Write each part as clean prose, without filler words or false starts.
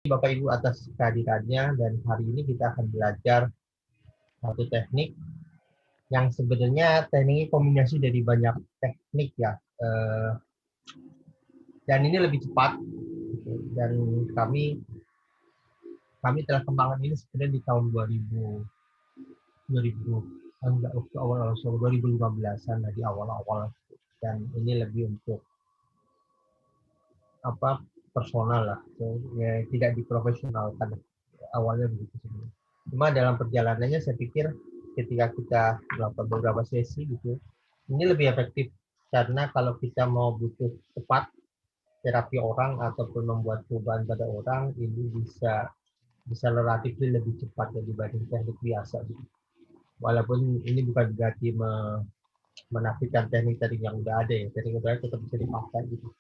Bapak Ibu atas kehadirannya, dan hari ini kita akan belajar satu teknik yang sebenarnya tekniknya kombinasi dari banyak teknik ya, dan ini lebih cepat gitu. Dan kami telah kembangkan ini sebenarnya di tahun 2000 enggak, awal 2015-an lah, di awal-awal, dan ini lebih untuk personal lah, ya, tidak diprofesionalkan awalnya begitu sebenarnya. Cuma dalam perjalanannya saya pikir ketika kita melakukan beberapa sesi gitu, ini lebih efektif, karena kalau kita mau butuh cepat terapi orang ataupun membuat perubahan pada orang, ini bisa relatif lebih cepat dibanding teknik biasa gitu. Walaupun ini bukan berarti menafikan teknik-teknik yang udah ada ya, teknik udah tetap bisa dipakai gitu.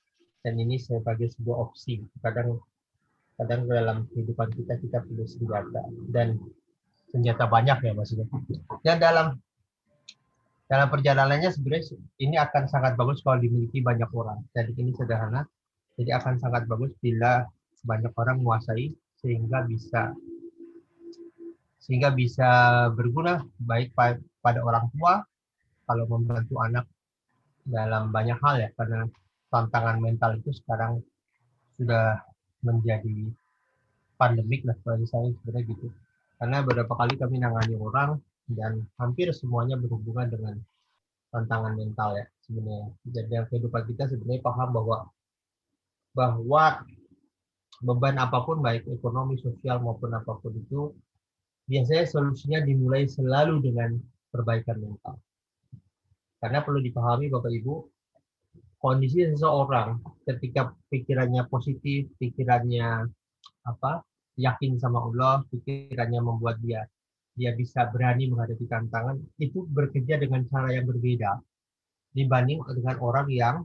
Dan ini sebagai sebuah opsi. Kadang dalam kehidupan kita perlu senjata, dan senjata banyak ya maksudnya. Dan dalam perjalanannya sebenarnya ini akan sangat bagus kalau dimiliki banyak orang. Jadi ini sederhana, jadi akan sangat bagus bila banyak orang menguasai, sehingga bisa berguna baik pada orang tua kalau membantu anak dalam banyak hal ya, karena tantangan mental itu sekarang sudah menjadi pandemik lah bagi saya sebenarnya gitu. Karena beberapa kali kami nangani orang dan hampir semuanya berhubungan dengan tantangan mental ya sebenarnya. Jadi dalam kehidupan kita sebenarnya paham bahwa beban apapun, baik ekonomi, sosial maupun apapun itu, biasanya solusinya dimulai selalu dengan perbaikan mental. Karena perlu dipahami Bapak Ibu, kondisi seseorang ketika pikirannya positif, pikirannya yakin sama Allah, pikirannya membuat dia bisa berani menghadapi tantangan, itu bekerja dengan cara yang berbeda dibanding dengan orang yang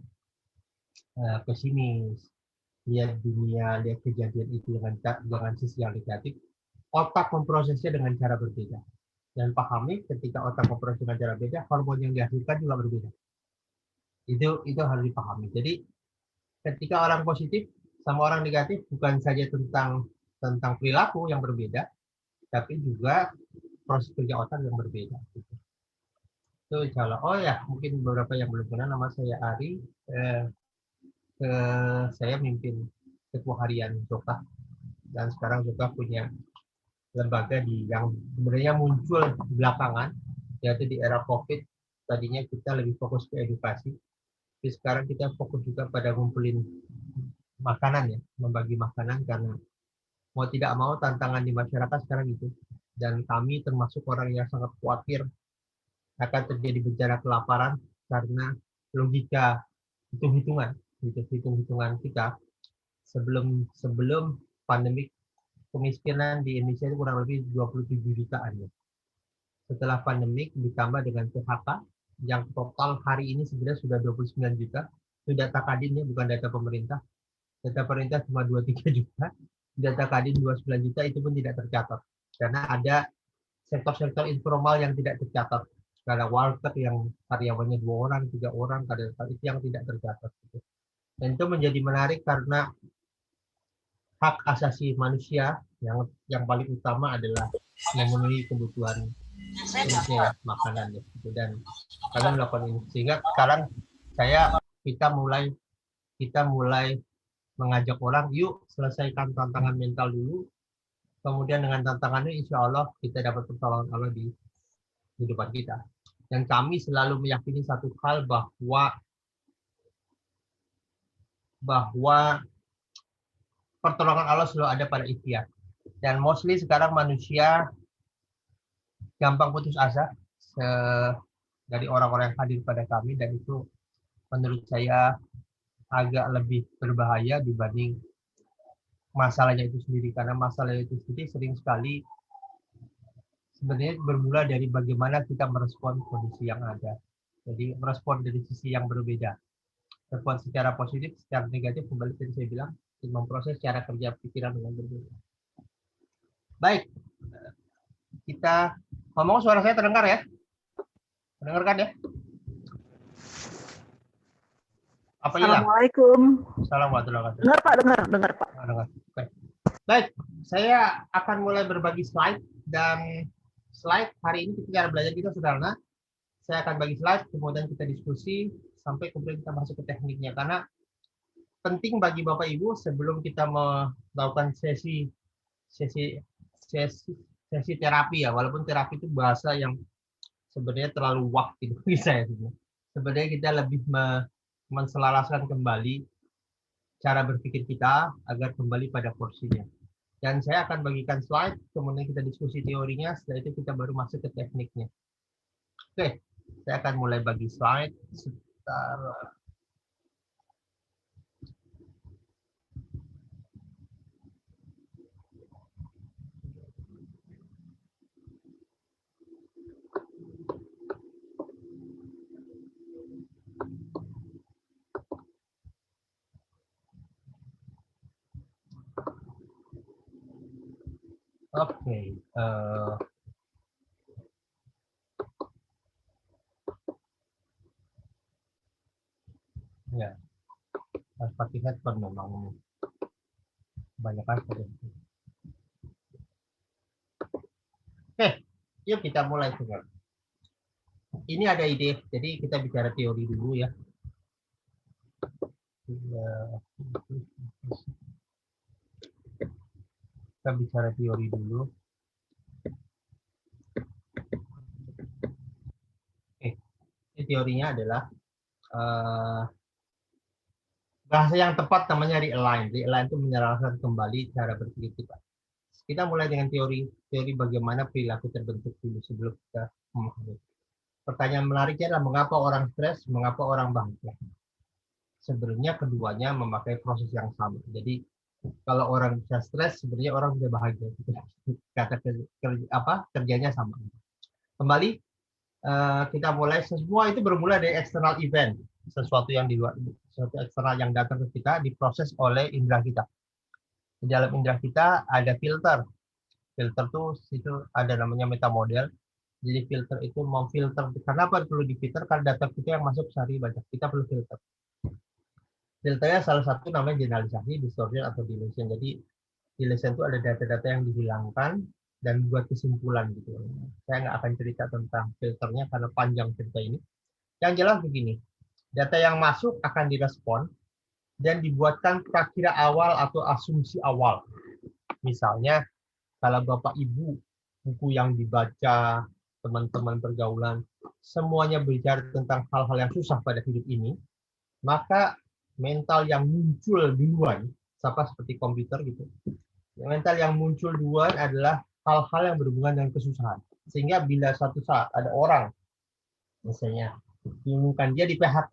pesimis, lihat dunia, lihat kejadian itu dengan sisi yang negatif. Otak memprosesnya dengan cara berbeda. Dan pahami ketika otak memproses dengan cara berbeda, hormon yang dihasilkan juga berbeda. Itu harus dipahami. Jadi ketika orang positif sama orang negatif bukan saja tentang perilaku yang berbeda, tapi juga proses kerja otak yang berbeda. Itu insya oh ya, mungkin beberapa yang belum kenal, nama saya Ari. Saya mimpin ketua harian Zoka, dan sekarang Zoka punya lembaga yang sebenarnya muncul belakangan, yaitu di era COVID. Tadinya kita lebih fokus ke edukasi, tapi sekarang kita fokus juga pada ngumpulin makanan ya, membagi makanan, karena mau tidak mau tantangan di masyarakat sekarang itu. Dan kami termasuk orang yang sangat khawatir akan terjadi bencana kelaparan, karena logika hitung-hitungan kita sebelum pandemi, kemiskinan di Indonesia itu kurang lebih 27 jutaan ya. Setelah pandemik ditambah dengan PHK yang total hari ini sebenarnya sudah 29 juta. Itu data Kadin ya, bukan data pemerintah. Data pemerintah cuma 23 juta. Data Kadin 29 juta itu pun tidak tercatat. Karena ada sektor-sektor informal yang tidak tercatat. Karena warteg yang karyawannya 2 orang, 3 orang, kadang-kadang itu yang tidak tercatat. Dan itu menjadi menarik karena hak asasi manusia yang paling utama adalah memenuhi kebutuhan ya, makanan ya, gitu. Dan kalian melakukan ini sehingga sekarang kita mulai mengajak orang, yuk selesaikan tantangan mental dulu, kemudian dengan tantangannya insya Allah kita dapat pertolongan Allah di kehidupan kita. Dan kami selalu meyakini satu hal, bahwa pertolongan Allah selalu ada pada ikhtiar. Dan mostly sekarang manusia gampang putus asa dari orang-orang yang hadir pada kami, dan itu menurut saya agak lebih berbahaya dibanding masalahnya itu sendiri, karena masalah itu sendiri sering sekali sebenarnya bermula dari bagaimana kita merespon kondisi yang ada. Jadi merespon dari sisi yang berbeda, respon secara positif, secara negatif, kembali tadi saya bilang memproses cara kerja pikiran dengan berbeda. Baik, kita ngomong, suara saya terdengar ya? Mendengarkan ya? Apa hilang? Assalamualaikum. Assalamualaikum warahmatullahi wabarakatuh. Dengar Pak, dengar Pak. Oke. Baik, saya akan mulai berbagi slide dan slide hari ini cara belajar kita sederhana. Saya akan bagi slide, kemudian kita diskusi sampai kemudian kita masuk ke tekniknya karena penting bagi Bapak Ibu sebelum kita melakukan sesi sesi sesi sesi terapi ya, walaupun terapi itu bahasa yang sebenarnya terlalu wah gitu bagi saya. Sebenarnya kita lebih menselaraskan kembali cara berpikir kita agar kembali pada porsinya. Dan saya akan bagikan slide, kemudian kita diskusi teorinya, setelah itu kita baru masuk ke tekniknya. Oke, saya akan mulai bagi slide. Sebentar. Oke, ya, harus pakai headphone memang banyak kan. Oke, yuk kita mulai sekarang. Ini ada ide, jadi kita bicara teori dulu ya. Kita bicara teori dulu. Oke, ini teorinya adalah bahasa yang tepat namanya realign. Realign itu menyelaraskan kembali cara berpikir kita. Kita mulai dengan teori bagaimana perilaku terbentuk dulu sebelum kita memahami. Pertanyaan menariknya adalah mengapa orang stres, mengapa orang bahagia. Sebenarnya keduanya memakai proses yang sama. Jadi kalau orang bisa stres, sebenarnya orang bisa bahagia. Kata kerjanya sama. Kembali kita mulai, semua itu bermula dari external event, sesuatu yang di luar, sesuatu eksternal yang datang ke kita diproses oleh indera kita. Di dalam indera kita ada filter. Filter itu ada namanya metamodel. Jadi filter itu memfilter. Kenapa perlu difilter? Karena data kita yang masuk sehari banyak. Kita perlu filter. Filternya salah satu namanya generalisasi, distortion, atau dilution. Jadi dilution itu ada data-data yang dihilangkan dan buat kesimpulan gitu. Saya nggak akan cerita tentang filternya karena panjang cerita ini. Yang jelas begini, data yang masuk akan direspon dan dibuatkan prakira awal atau asumsi awal. Misalnya, kalau Bapak Ibu, buku yang dibaca, teman-teman pergaulan, semuanya bicara tentang hal-hal yang susah pada hidup ini, maka mental yang muncul duluan, seperti komputer gitu, mental yang muncul duluan adalah hal-hal yang berhubungan dengan kesusahan. Sehingga bila suatu saat ada orang, misalnya, diumumkan dia di PHK,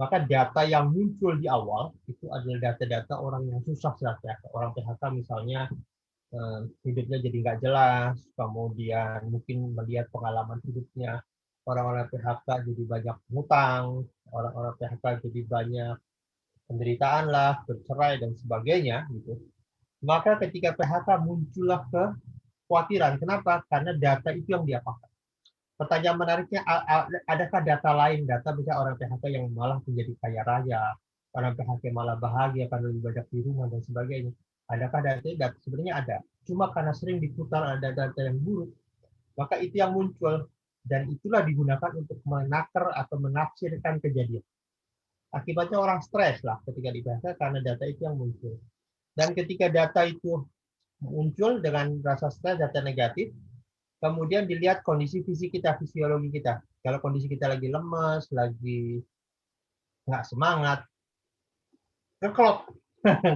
maka data yang muncul di awal itu adalah data-data orang yang susah saat PHK. Orang PHK misalnya hidupnya jadi nggak jelas, kemudian mungkin melihat pengalaman hidupnya, orang-orang PHK jadi banyak hutang, orang-orang PHK jadi banyak penderitaan lah, bercerai dan sebagainya gitu. Maka ketika PHK muncullah kekhawatiran. Kenapa? Karena data itu yang dia pakai. Pertanyaan menariknya, adakah data lain, data bisa orang PHK yang malah menjadi kaya raya, orang PHK malah bahagia karena lebih banyak di rumah dan sebagainya. Adakah data? Sebenarnya ada. Cuma karena sering diputar ada data yang buruk, maka itu yang muncul. Dan itulah digunakan untuk menakar atau menafsirkan kejadian. Akibatnya orang stres lah ketika di PHK karena data itu yang muncul. Dan ketika data itu muncul dengan rasa stres, data negatif, kemudian dilihat kondisi fisik kita, fisiologi kita. Kalau kondisi kita lagi lemes, lagi nggak semangat, ngeklop.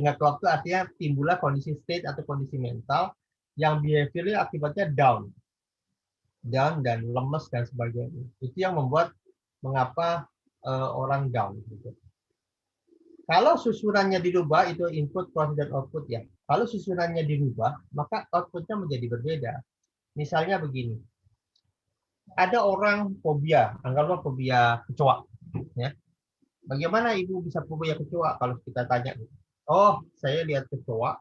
Ngeklop itu artinya timbullah kondisi state atau kondisi mental yang behaviornya akibatnya down. Down dan lemes dan sebagainya. Itu yang membuat mengapa orang down. Gitu. Kalau susunannya dirubah, itu input, proses, dan output ya. Kalau susunannya dirubah, maka outputnya menjadi berbeda. Misalnya begini, ada orang fobia, anggaplah fobia kecoa. Ya. Bagaimana ibu bisa fobia kecoa? Kalau kita tanya, oh saya lihat kecoa,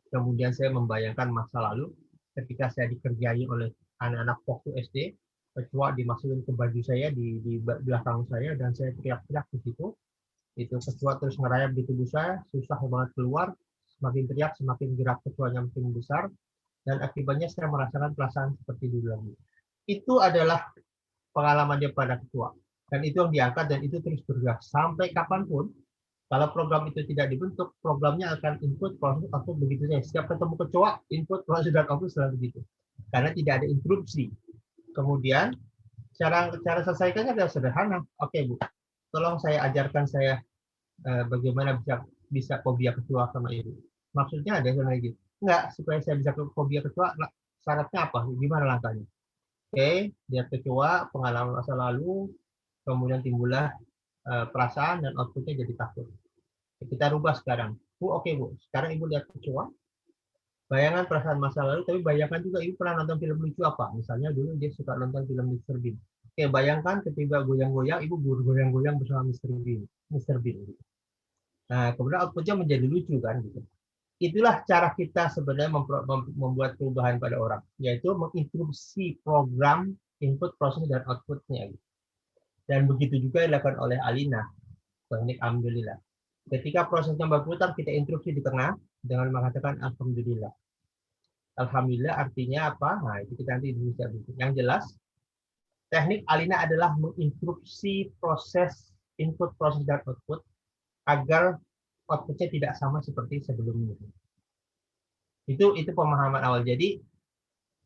kemudian saya membayangkan masa lalu ketika saya dikerjai oleh anak-anak waktu SD, kecoa dimasukin ke baju saya di belakang saya dan saya teriak-teriak di situ. Itu kecoa terus ngerayap di tubuh saya, susah banget keluar, semakin teriak, semakin gerak ketuanya makin besar, dan akibatnya saya merasakan perasaan seperti dulu lagi. Itu adalah pengalaman dia pada ketua. Dan itu yang diangkat dan itu terus bergerak. Sampai kapanpun, kalau program itu tidak dibentuk, programnya akan input, proses, output begitu saja. Setiap ketemu kecoa, input, proses, dan output selalu begitu. Karena tidak ada interupsi. Kemudian, cara selesaikannya adalah sederhana. Oke, Bu, tolong saya ajarkan saya bagaimana bisa fobia kecoa sama Ibu. Maksudnya ada yang lagi. Enggak, supaya saya bisa fobia kecoa, syaratnya apa? Gimana langkahnya? Oke, lihat kecoa, pengalaman masa lalu, kemudian timbullah perasaan dan outputnya jadi takut. Kita rubah sekarang. Bu, oke Bu, sekarang Ibu lihat kecoa, bayangan perasaan masa lalu, tapi bayangkan juga Ibu pernah nonton film lucu apa. Misalnya dulu dia suka nonton film Mr. Bean. Oke, bayangkan ketika goyang-goyang, Ibu goyang-goyang bersama Mr. Bean. Mr. Bean. Nah, kemudian outputnya menjadi lucu kan gitu. Itulah cara kita sebenarnya membuat perubahan pada orang, yaitu menginstruksi program input, proses, dan outputnya. Dan begitu juga dilakukan oleh Alina, teknik alhamdulillah. Ketika prosesnya berputar, kita instruksi di tengah dengan mengatakan alhamdulillah. Alhamdulillah artinya apa? Nah, itu kita nanti bisa. Yang jelas, teknik Alina adalah menginstruksi proses input, proses, dan output agar outputnya tidak sama seperti sebelumnya. Itu pemahaman awal. Jadi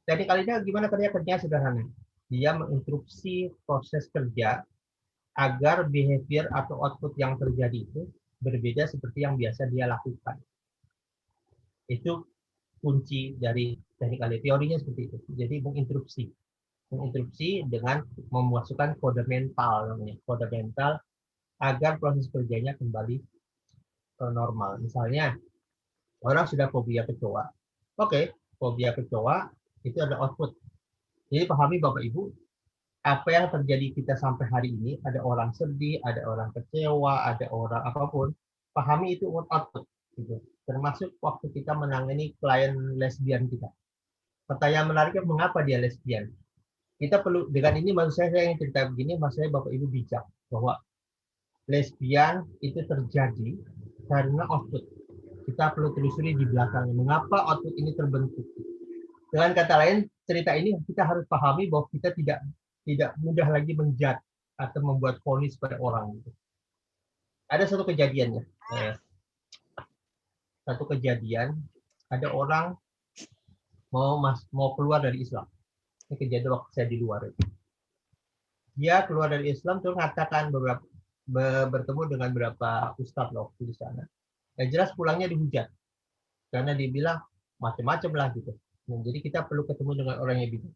teknik Alina gimana kerjanya sederhana. Dia menginstruksi proses kerja agar behavior atau output yang terjadi itu berbeda seperti yang biasa dia lakukan. Itu kunci dari teknik Alina. Teorinya seperti itu. Jadi menginstruksi dengan memasukkan kode mental namanya. Kode mental agar proses kerjanya kembali ke normal. Misalnya orang sudah fobia kecoa. Oke, fobia kecoa itu ada output. Jadi pahami Bapak Ibu, apa yang terjadi kita sampai hari ini, ada orang sedih, ada orang kecewa, ada orang apapun, pahami itu output. Gitu. Termasuk waktu kita menangani klien lesbian kita. Pertanyaan menariknya, mengapa dia lesbian? Kita perlu, dengan ini maksud saya ingin cerita begini, maksud saya Bapak Ibu bijak, bahwa lesbian itu terjadi karena output. Kita perlu telusuri di belakangnya, mengapa output ini terbentuk. Dengan kata lain, cerita ini kita harus pahami bahwa kita tidak mudah lagi menjudge atau membuat vonis pada orang. Ada satu kejadian ya. Satu kejadian, ada orang mau keluar dari Islam. Ini kejadian waktu saya di luar. Dia keluar dari Islam terus mengatakan bertemu dengan beberapa ustadz waktu di sana. Yang jelas pulangnya dihujat karena dibilang macam-macam lah gitu. Nah, jadi kita perlu ketemu dengan orang yang bijak.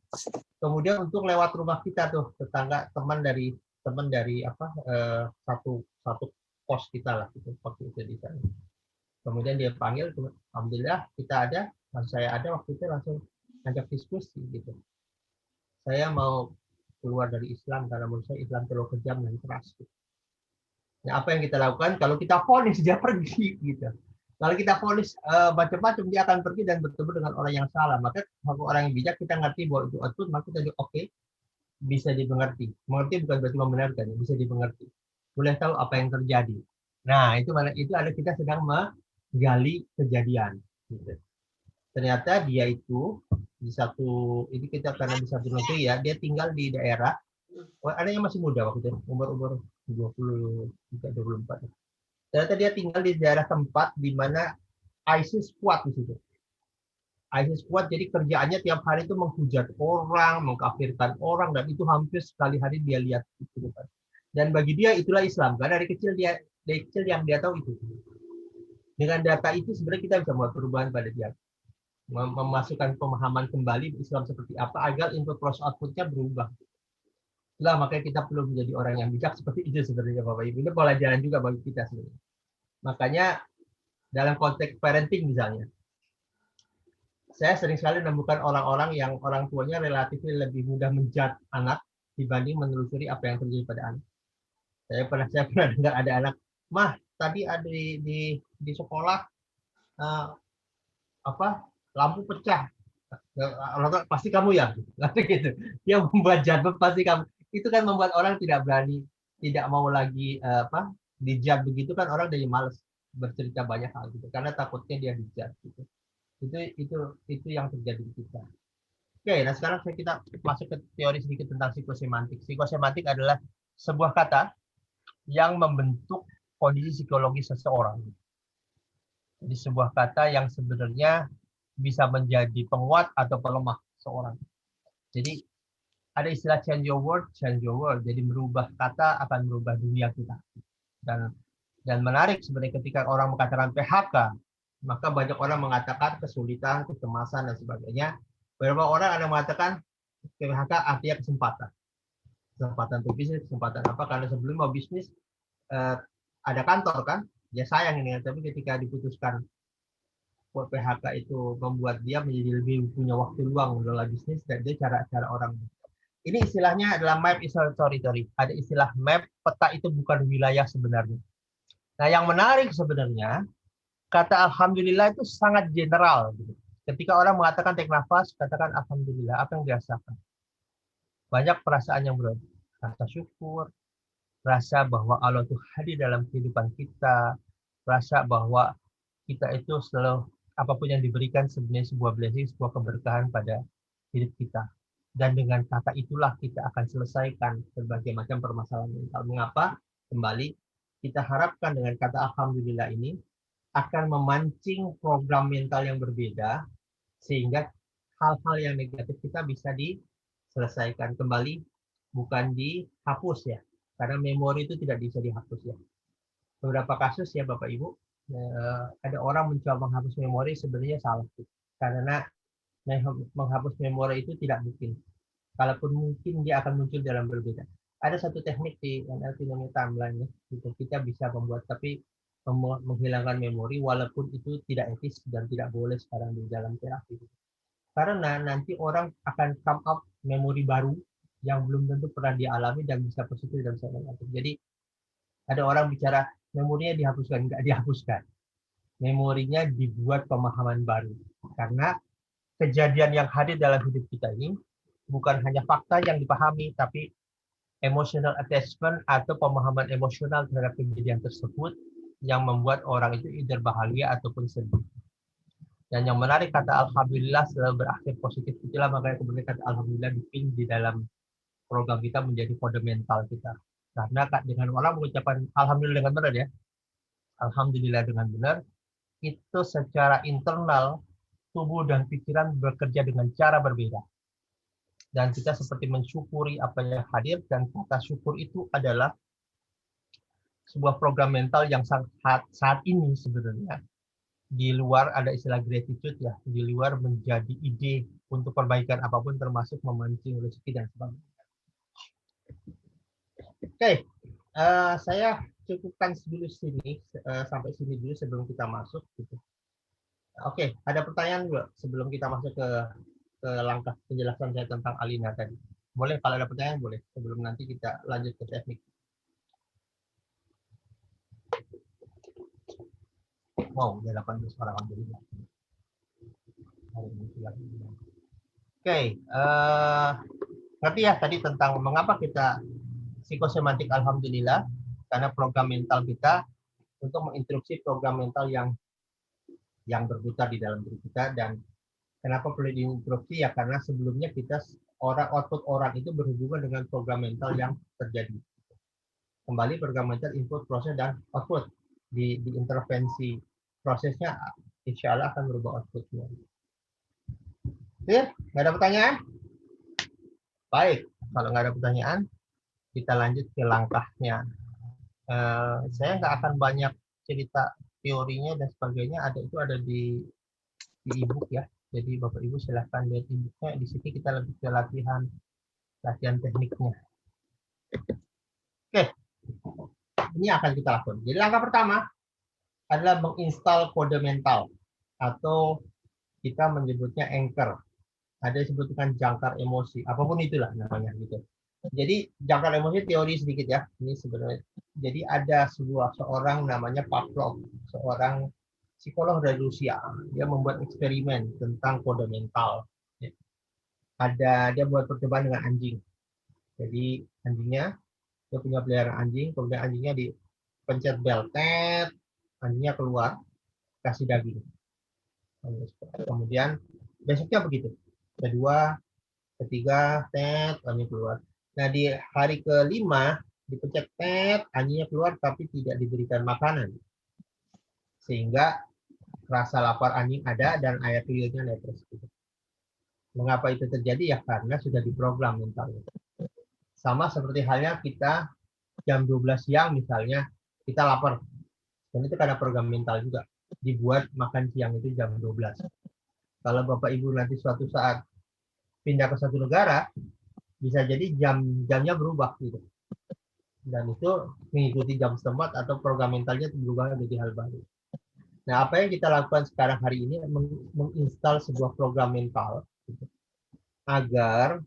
Kemudian untuk lewat rumah kita tuh tetangga teman dari satu pos kita lah gitu waktu itu di sana. Kemudian dia panggil, alhamdulillah kita ada, saya ada waktu itu langsung ngajak diskusi gitu. Saya mau keluar dari Islam karena menurut saya Islam terlalu kejam dan keras. Gitu. Nah, apa yang kita lakukan? Kalau kita vonis dia pergi gitu. Kalau kita vonis macam-macam dia akan pergi dan bertemu dengan orang yang salah. Maka kalau orang yang bijak kita ngerti bahwa itu output, maka kita oke, bisa dimengerti. Mengerti bukan berarti membenarkan, bisa dimengerti. Boleh tahu apa yang terjadi. Nah, itu ada kita sedang menggali kejadian. Gitu. Ternyata dia itu di satu, ini kita karena di satu negeri ya, dia tinggal di daerah, ada yang masih muda waktu itu, umur 23-24. Ternyata dia tinggal di daerah tempat di mana ISIS kuat di situ. ISIS kuat, jadi kerjaannya tiap hari itu menghujat orang, mengkafirkan orang, dan itu hampir sekali hari dia lihat itu. Dan bagi dia itulah Islam, karena dari kecil yang dia tahu itu. Dengan data itu sebenarnya kita bisa membuat perubahan pada dia. Memasukkan pemahaman kembali Islam seperti apa agar input proses outputnya berubah. Itulah makanya kita perlu menjadi orang yang bijak seperti itu sebenarnya Bapak Ibu. Ini pelajaran juga bagi kita sebenarnya. Makanya dalam konteks parenting misalnya, saya sering sekali menemukan orang-orang yang orang tuanya relatif lebih mudah menjudge anak dibanding menelusuri apa yang terjadi pada anak. Saya pernah dengar ada anak, mah tadi ada di sekolah lampu pecah. Pasti kamu ya, gitu. Dia membuat judgement pasti kamu. Itu kan membuat orang tidak berani, tidak mau lagi dijudge begitu kan orang jadi malas. bercerita banyak hal gitu, karena takutnya dia dijudge gitu. Itu yang terjadi di kita. Oke, nah sekarang kita masuk ke teori sedikit tentang psikosemantik. Psikosemantik adalah sebuah kata yang membentuk kondisi psikologi seseorang. Jadi sebuah kata yang sebenarnya bisa menjadi penguat atau pelemah seseorang. Jadi ada istilah change your word, change your world. Jadi merubah kata akan merubah dunia kita. Dan menarik sebenarnya ketika orang mengatakan PHK, maka banyak orang mengatakan kesulitan, kecemasan, dan sebagainya. Beberapa orang ada mengatakan PHK artinya kesempatan. Kesempatan untuk bisnis, kesempatan apa? Karena sebelum mau bisnis, ada kantor kan? Ya sayang ini, tapi ketika diputuskan PHK itu membuat dia menjadi lebih punya waktu luang mengelola bisnis, dan dia cara-cara orang. Ini istilahnya adalah map is a territory. Ada istilah map, peta itu bukan wilayah sebenarnya. Nah, yang menarik sebenarnya, kata alhamdulillah itu sangat general. Ketika orang mengatakan take nafas, katakan alhamdulillah, apa yang dirasakan? Banyak perasaan yang berbeda. Rasa syukur, rasa bahwa Allah itu hadir dalam kehidupan kita, rasa bahwa kita itu selalu, apapun yang diberikan sebenarnya sebuah blessing, sebuah keberkahan pada hidup kita. Dan dengan kata itulah kita akan selesaikan berbagai macam permasalahan mental. Mengapa? Kembali, kita harapkan dengan kata alhamdulillah ini akan memancing program mental yang berbeda, sehingga hal-hal yang negatif kita bisa diselesaikan kembali, bukan dihapus ya. Karena memori itu tidak bisa dihapus ya. Beberapa kasus ya Bapak Ibu, ada orang mencoba menghapus memori, sebenarnya salah. Karena menghapus memori itu tidak mungkin. Kalaupun mungkin, dia akan muncul dalam berbeda. Ada satu teknik di NLP namanya timeline, gitu. Kita bisa membuat, tapi menghilangkan memori, walaupun itu tidak etis dan tidak boleh sekarang di dalam terapi. Karena nanti orang akan come up memori baru yang belum tentu pernah dialami dan bisa positif dan bisa negatif. Jadi ada orang bicara memorinya dihapuskan, enggak dihapuskan. Memorinya dibuat pemahaman baru. Karena kejadian yang hadir dalam hidup kita ini bukan hanya fakta yang dipahami, tapi emotional attachment atau pemahaman emosional terhadap kejadian tersebut yang membuat orang itu either bahagia ataupun sedih. Dan yang menarik, kata alhamdulillah selalu berakhir positif. Itulah makanya kemudian kata alhamdulillah dipilih di dalam program kita menjadi kode mental kita. Karena dengan orang mengucapkan alhamdulillah dengan benar ya, alhamdulillah dengan benar, itu secara internal tubuh dan pikiran bekerja dengan cara berbeda. Dan kita seperti mensyukuri apa yang hadir, dan kata syukur itu adalah sebuah program mental yang saat ini sebenarnya di luar ada istilah gratitude ya, di luar menjadi ide untuk perbaikan apapun termasuk memancing rezeki dan sebagainya. Oke, saya cukupkan dulu sini, sampai sini dulu sebelum kita masuk gitu. Oke, ada pertanyaan nggak sebelum kita masuk ke langkah penjelasan saya tentang Alina tadi? Boleh, kalau ada pertanyaan boleh, sebelum nanti kita lanjut ke teknik. Wow, udah 18 orang, alhamdulillah. Oke, ngerti ya tadi tentang mengapa kita psikosemantik alhamdulillah, karena program mental kita untuk menginstruksi program mental yang berputar di dalam diri kita. Dan kenapa perlu diinstruksi ya, karena sebelumnya kita output orang itu berhubungan dengan program mental yang terjadi. Kembali program mental input, proses, dan output. Di intervensi prosesnya insya Allah akan berubah outputnya. Clear? Nggak ada pertanyaan? Baik, kalau nggak ada pertanyaan, kita lanjut ke langkahnya. Saya nggak akan banyak cerita teorinya dan sebagainya, ada di e-book ya. Jadi Bapak Ibu silahkan lihat e-booknya. Di sini kita lebih ke latihan tekniknya. Oke, ini akan kita lakukan. Jadi langkah pertama adalah menginstal kode mental, atau kita menyebutnya anchor. Ada disebutkan jangkar emosi, apapun itulah namanya gitu. Jadi jangkar emosi teori sedikit ya. Ini sebenarnya. Jadi ada seorang namanya Pavlov, seorang psikolog dari Rusia. Dia membuat eksperimen tentang kode mental. Dia buat percobaan dengan anjing. Jadi anjingnya, dia punya peliharaan anjing, kemudian anjingnya dipencet bel, anjingnya keluar, kasih daging. Kemudian besoknya begitu. Kedua, ketiga, anjing keluar. Nah, di hari kelima, dipencet anjingnya keluar tapi tidak diberikan makanan. Sehingga rasa lapar anjing ada dan air liurnya netes. Mengapa itu terjadi? Ya karena sudah diprogram mentalnya. Sama seperti halnya kita jam 12 siang misalnya, kita lapar. Dan itu karena program mental juga. Dibuat makan siang itu jam 12. Kalau Bapak Ibu nanti suatu saat pindah ke satu negara, bisa jadi jamnya berubah gitu. Dan itu mengikuti jam setempat atau program mentalnya berubah menjadi hal baru. Nah, apa yang kita lakukan sekarang hari ini menginstal sebuah program mental gitu, agar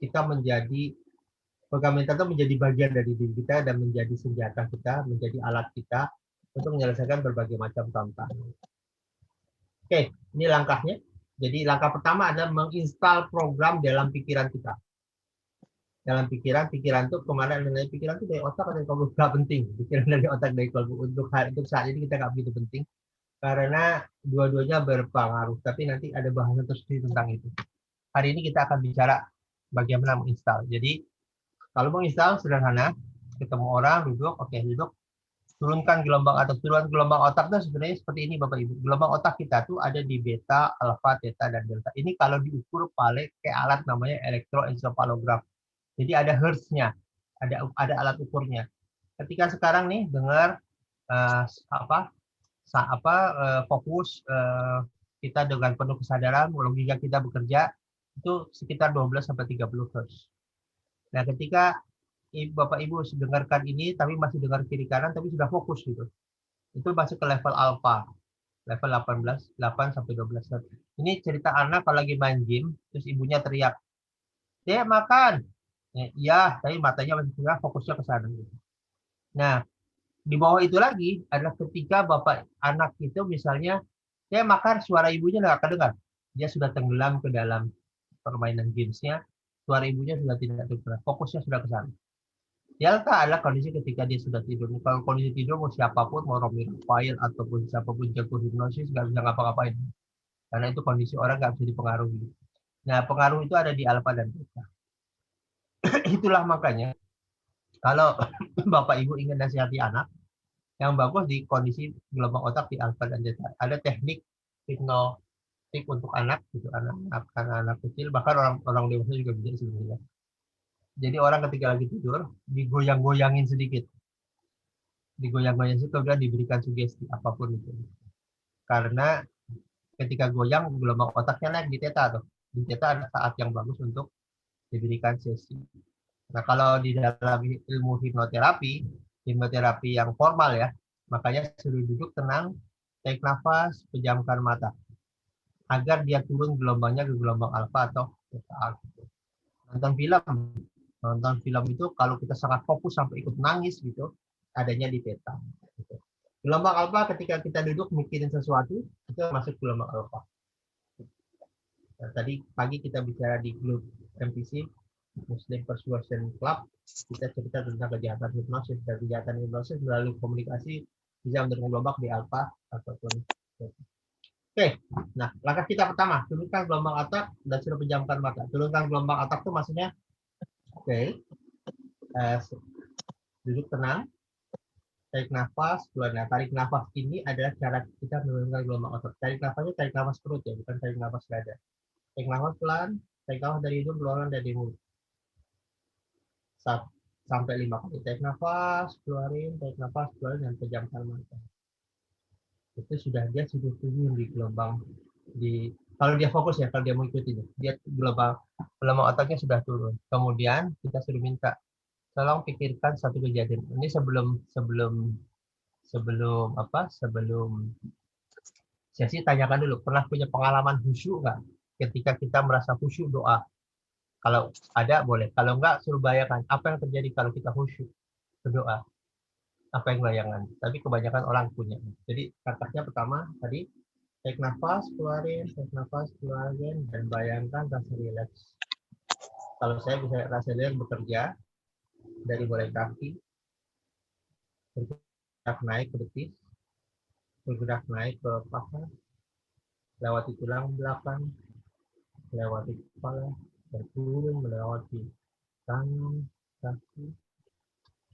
kita menjadi program mental itu menjadi bagian dari diri kita dan menjadi senjata kita, menjadi alat kita untuk menyelesaikan berbagai macam tantangan. Oke, ini langkahnya. Jadi langkah pertama adalah menginstal program dalam pikiran kita. Dalam pikiran itu kemana dari pikiran itu dari otak atau kalbu nggak penting. Pikiran dari otak dari kalbu untuk saat ini kita nggak begitu penting karena dua-duanya berpengaruh. Tapi nanti ada bahasan tersendiri tentang itu. Hari ini kita akan bicara bagaimana menginstal. Jadi kalau menginstal sederhana, ketemu orang duduk, oke duduk, turunkan gelombang atau turunkan gelombang otak itu sebenarnya seperti ini Bapak Ibu. Gelombang otak kita tuh ada di beta, alfa, theta, dan delta. Ini kalau diukur pakai alat namanya elektroencephalogram. Jadi ada hertznya, ada alat ukurnya. Ketika sekarang nih dengar fokus kita dengan penuh kesadaran, logika kita bekerja itu sekitar 12 sampai 30 hertz. Nah, ketika Bapak Ibu dengarkan ini tapi masih dengar kiri kanan tapi sudah fokus gitu. Itu masuk ke level alpha, level 8 sampai 12 hertz. Ini cerita anak kalau lagi main game terus ibunya teriak, "Dek, makan." Iya, tapi matanya masih tengah, fokusnya ke sana. Nah, di bawah itu lagi adalah ketika bapak anak itu misalnya, dia makan suara ibunya nggak kedengar. Dia sudah tenggelam ke dalam permainan gamesnya, suara ibunya sudah tidak terdengar, fokusnya sudah ke sana. Delta adalah kondisi ketika dia sudah tidur. Kalau kondisi tidur mau siapapun, mau Romi Rafael ataupun siapapun jago hipnosis nggak bisa ngapa-ngapain. Karena itu kondisi orang nggak bisa dipengaruhi. Nah, pengaruh itu ada di alfa dan beta. Itulah makanya kalau Bapak Ibu ingin nasihati anak, yang bagus di kondisi gelombang otak di alfa dan beta. Ada teknik hipnotik untuk anak, gitu, anak kecil, bahkan orang dewasa juga bisa sebenarnya. Jadi orang ketika lagi tidur, digoyang-goyangin sedikit. Digoyang-goyangin sedikit, kemudian diberikan sugesti, apapun itu. Karena ketika goyang, gelombang otaknya naik di theta. Di theta ada saat yang bagus untuk diberikan sesi. Nah, kalau di dalam ilmu hipnoterapi yang formal ya, makanya suruh duduk tenang, tarik nafas, pejamkan mata. Agar dia turun gelombangnya ke gelombang alfa atau theta. Nonton film itu kalau kita sangat fokus sampai ikut nangis gitu, adanya di theta. Gitu. Gelombang alfa ketika kita duduk mikirin sesuatu, itu masuk gelombang alfa. Nah, tadi pagi kita bicara di grup MPC, Muslim Persuasion Club, kita cerita tentang kejahatan hipnosis, dan kejahatan hipnosis melalui komunikasi bisa mendorong gelombang di alfa ataupun theta. Oke, nah langkah kita pertama, turunkan gelombang otak dan suruh pejamkan mata. Turunkan gelombang otak itu maksudnya, duduk tenang, tarik nafas, keluar. Nah, tarik nafas ini adalah cara kita menurunkan gelombang otak. Tarik nafasnya tarik nafas perut ya, bukan tarik nafas dada. Tarik nafas pelan, tarik nafas dari hidung, keluaran dari mulut. Sampai 5 kali. Tarik nafas, keluarin, tarik nafas, keluarin, dan pejamkan mata. Itu dia sudah turun di gelombang kalau dia fokus ya, kalau dia mau ikutin, dia gelombang otaknya sudah turun. Kemudian kita suruh minta, tolong pikirkan satu kejadian. Ini sebelum sesi tanyakan dulu, pernah punya pengalaman khusyuk nggak? Ketika kita merasa khusyuk doa. Kalau ada boleh, kalau enggak suruh bayangkan apa yang terjadi kalau kita khusyuk berdoa. Apa yang bayangan? Tapi kebanyakan orang punya. Jadi langkahnya pertama tadi, tarik nafas, keluarin, tarik nafas, keluarin, dan bayangkan rasa rileks. Kalau saya bisa rasa rileks bekerja dari mulai kaki, bergerak naik ke betis, bergerak naik ke paha, lewati tulang belakang, melewati kepala, dan turun melewati tangan, kaki,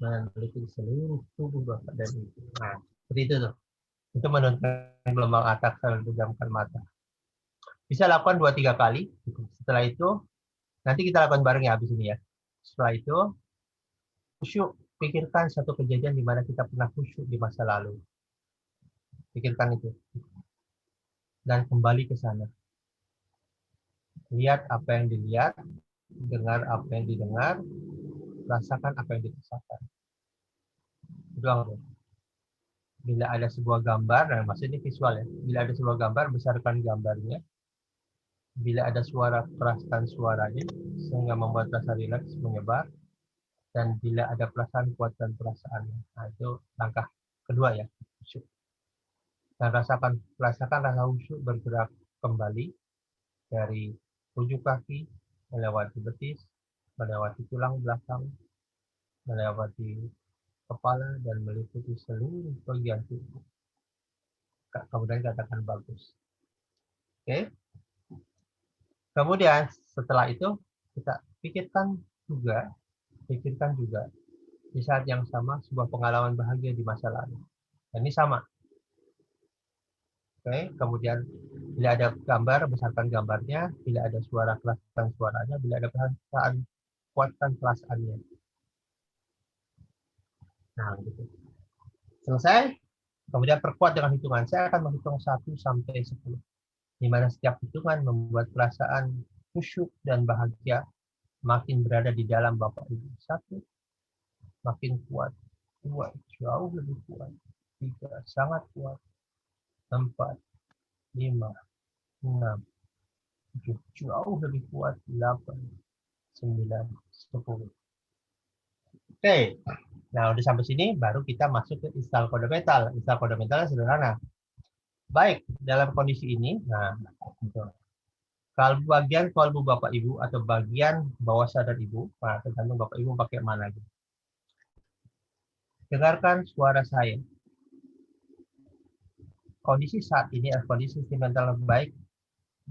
meneliti seluruh tubuh Bapak dan Ibu. Nah, seperti itu tuh. Itu menurunkan gelombang otak sambil menjamkan mata. Bisa lakukan 2-3 kali. Setelah itu, nanti kita lakukan bareng ya habis ini ya. Setelah itu, khusyuk. Pikirkan satu kejadian di mana kita pernah khusyuk di masa lalu. Pikirkan itu. Dan kembali ke sana. Lihat apa yang dilihat, dengar apa yang didengar, rasakan apa yang dirasakan. Itu aku. Bila ada sebuah gambar, nah maksudnya visual ya. Bila ada sebuah gambar, besarkan gambarnya. Bila ada suara, keraskan suaranya, sehingga membuat rasa rileks menyebar. Dan bila ada perasaan, kuatkan perasaannya. Nah, itu langkah kedua ya. Khusyuk. Dan rasakan rasa khusyuk bergerak kembali dari ujung kaki, melewati betis, melewati tulang belakang, melewati kepala, dan meliputi seluruh bagian tubuh. Kemudian katakan bagus. Oke. Kemudian setelah itu kita pikirkan juga di saat yang sama sebuah pengalaman bahagia di masa lalu. Dan ini sama. Oke. Kemudian bila ada gambar, besarkan gambarnya. Bila ada suara, keraskan suaranya. Bila ada perasaan, kuatkan perasaannya. Nah, gitu. Selesai. Kemudian perkuat dengan hitungan. Saya akan menghitung 1 sampai 10. Di mana setiap hitungan membuat perasaan khusyuk dan bahagia makin berada di dalam Bapak Ibu. 1, makin kuat. 2, jauh lebih kuat. 3, sangat kuat. 4, 5, 6, 7, jauh lebih kuat. 8, 9, 10. Oke. Nah, udah sampai sini baru kita masuk ke install kode mental. Install kode mental sederhana. Baik, dalam kondisi ini, nah, gitu. Kalau bagian kalbu Bapak Ibu atau bagian bawah sadar Ibu, nah, tergantung Bapak Ibu pakai mana. Gitu. Dengarkan suara saya. Kondisi saat ini adalah kondisi mental baik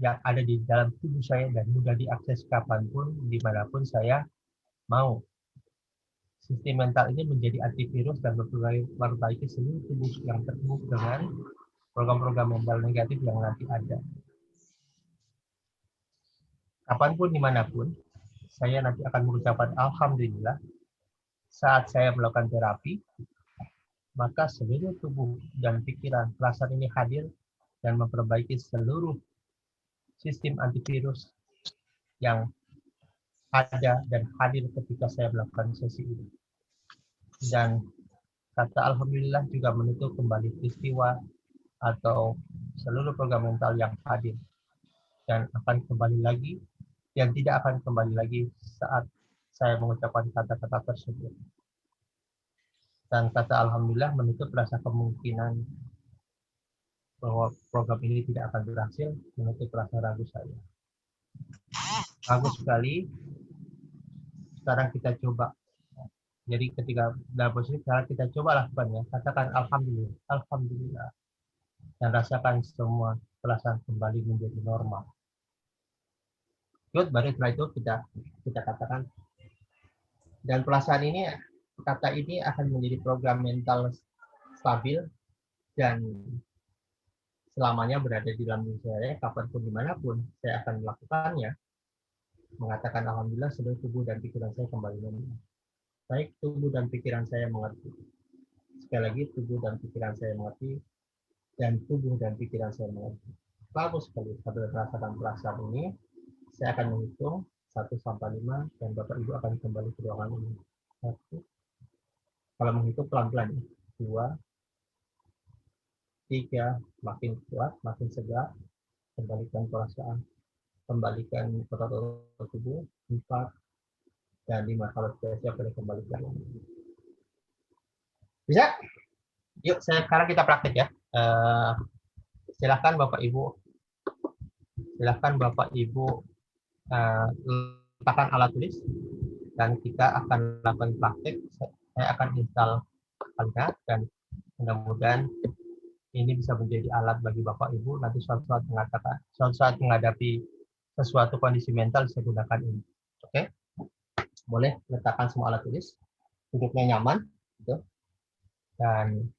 yang ada di dalam tubuh saya dan mudah diakses kapanpun, dimanapun saya mau. Sistem mental ini menjadi antivirus dan memperbaiki seluruh tubuh yang terhubung dengan program-program mental negatif yang nanti ada. Kapanpun, dimanapun, saya nanti akan mengucapkan Alhamdulillah saat saya melakukan terapi, maka seluruh tubuh dan pikiran perasaan ini hadir dan memperbaiki seluruh sistem antivirus yang ada dan hadir ketika saya melakukan sesi ini. Dan kata Alhamdulillah juga menutup kembali peristiwa atau seluruh program mental yang hadir dan akan kembali lagi, yang tidak akan kembali lagi saat saya mengucapkan kata-kata tersebut. Dan kata Alhamdulillah menutup rasa kemungkinan bahwa program ini tidak akan berhasil, menutup rasa ragu saya. Bagus sekali. Sekarang kita coba. Jadi ketika dalam posisi sekarang kita coba lakukan ya. Katakan Alhamdulillah, Alhamdulillah. Dan rasakan semua perasaan kembali menjadi normal. Good, baru setelah itu kita katakan. Dan perasaan ini, kata ini akan menjadi program mental stabil dan selamanya berada di dalam diri saya, kapanpun dimanapun saya akan melakukannya. Mengatakan Alhamdulillah seluruh tubuh dan pikiran saya kembali normal. Baik tubuh dan pikiran saya mengerti. Sekali lagi tubuh dan pikiran saya mengerti dan tubuh dan pikiran saya mengerti. Bagus sekali. Sambil merasakan perasaan ini, saya akan menghitung 1 sampai 5 dan Bapak Ibu akan kembali ke ruangan ini. 1. Kalau menghitung pelan-pelan ya. 2, 3, makin kuat, makin segar. Kembalikan perasaan. Kembalikan otot tubuh. 4 dan 5. Kalau sudah siap boleh kembali ke ruangan ini. Bisa? Yuk, sekarang kita praktik ya. Silahkan Bapak Ibu letakkan alat tulis dan kita akan lakukan praktik. Saya akan install Alga dan mudah-mudahan ini bisa menjadi alat bagi Bapak Ibu nanti suatu saat menghadapi sesuatu kondisi mental bisa gunakan ini. Oke, boleh letakkan semua alat tulis, duduknya nyaman, gitu. Dan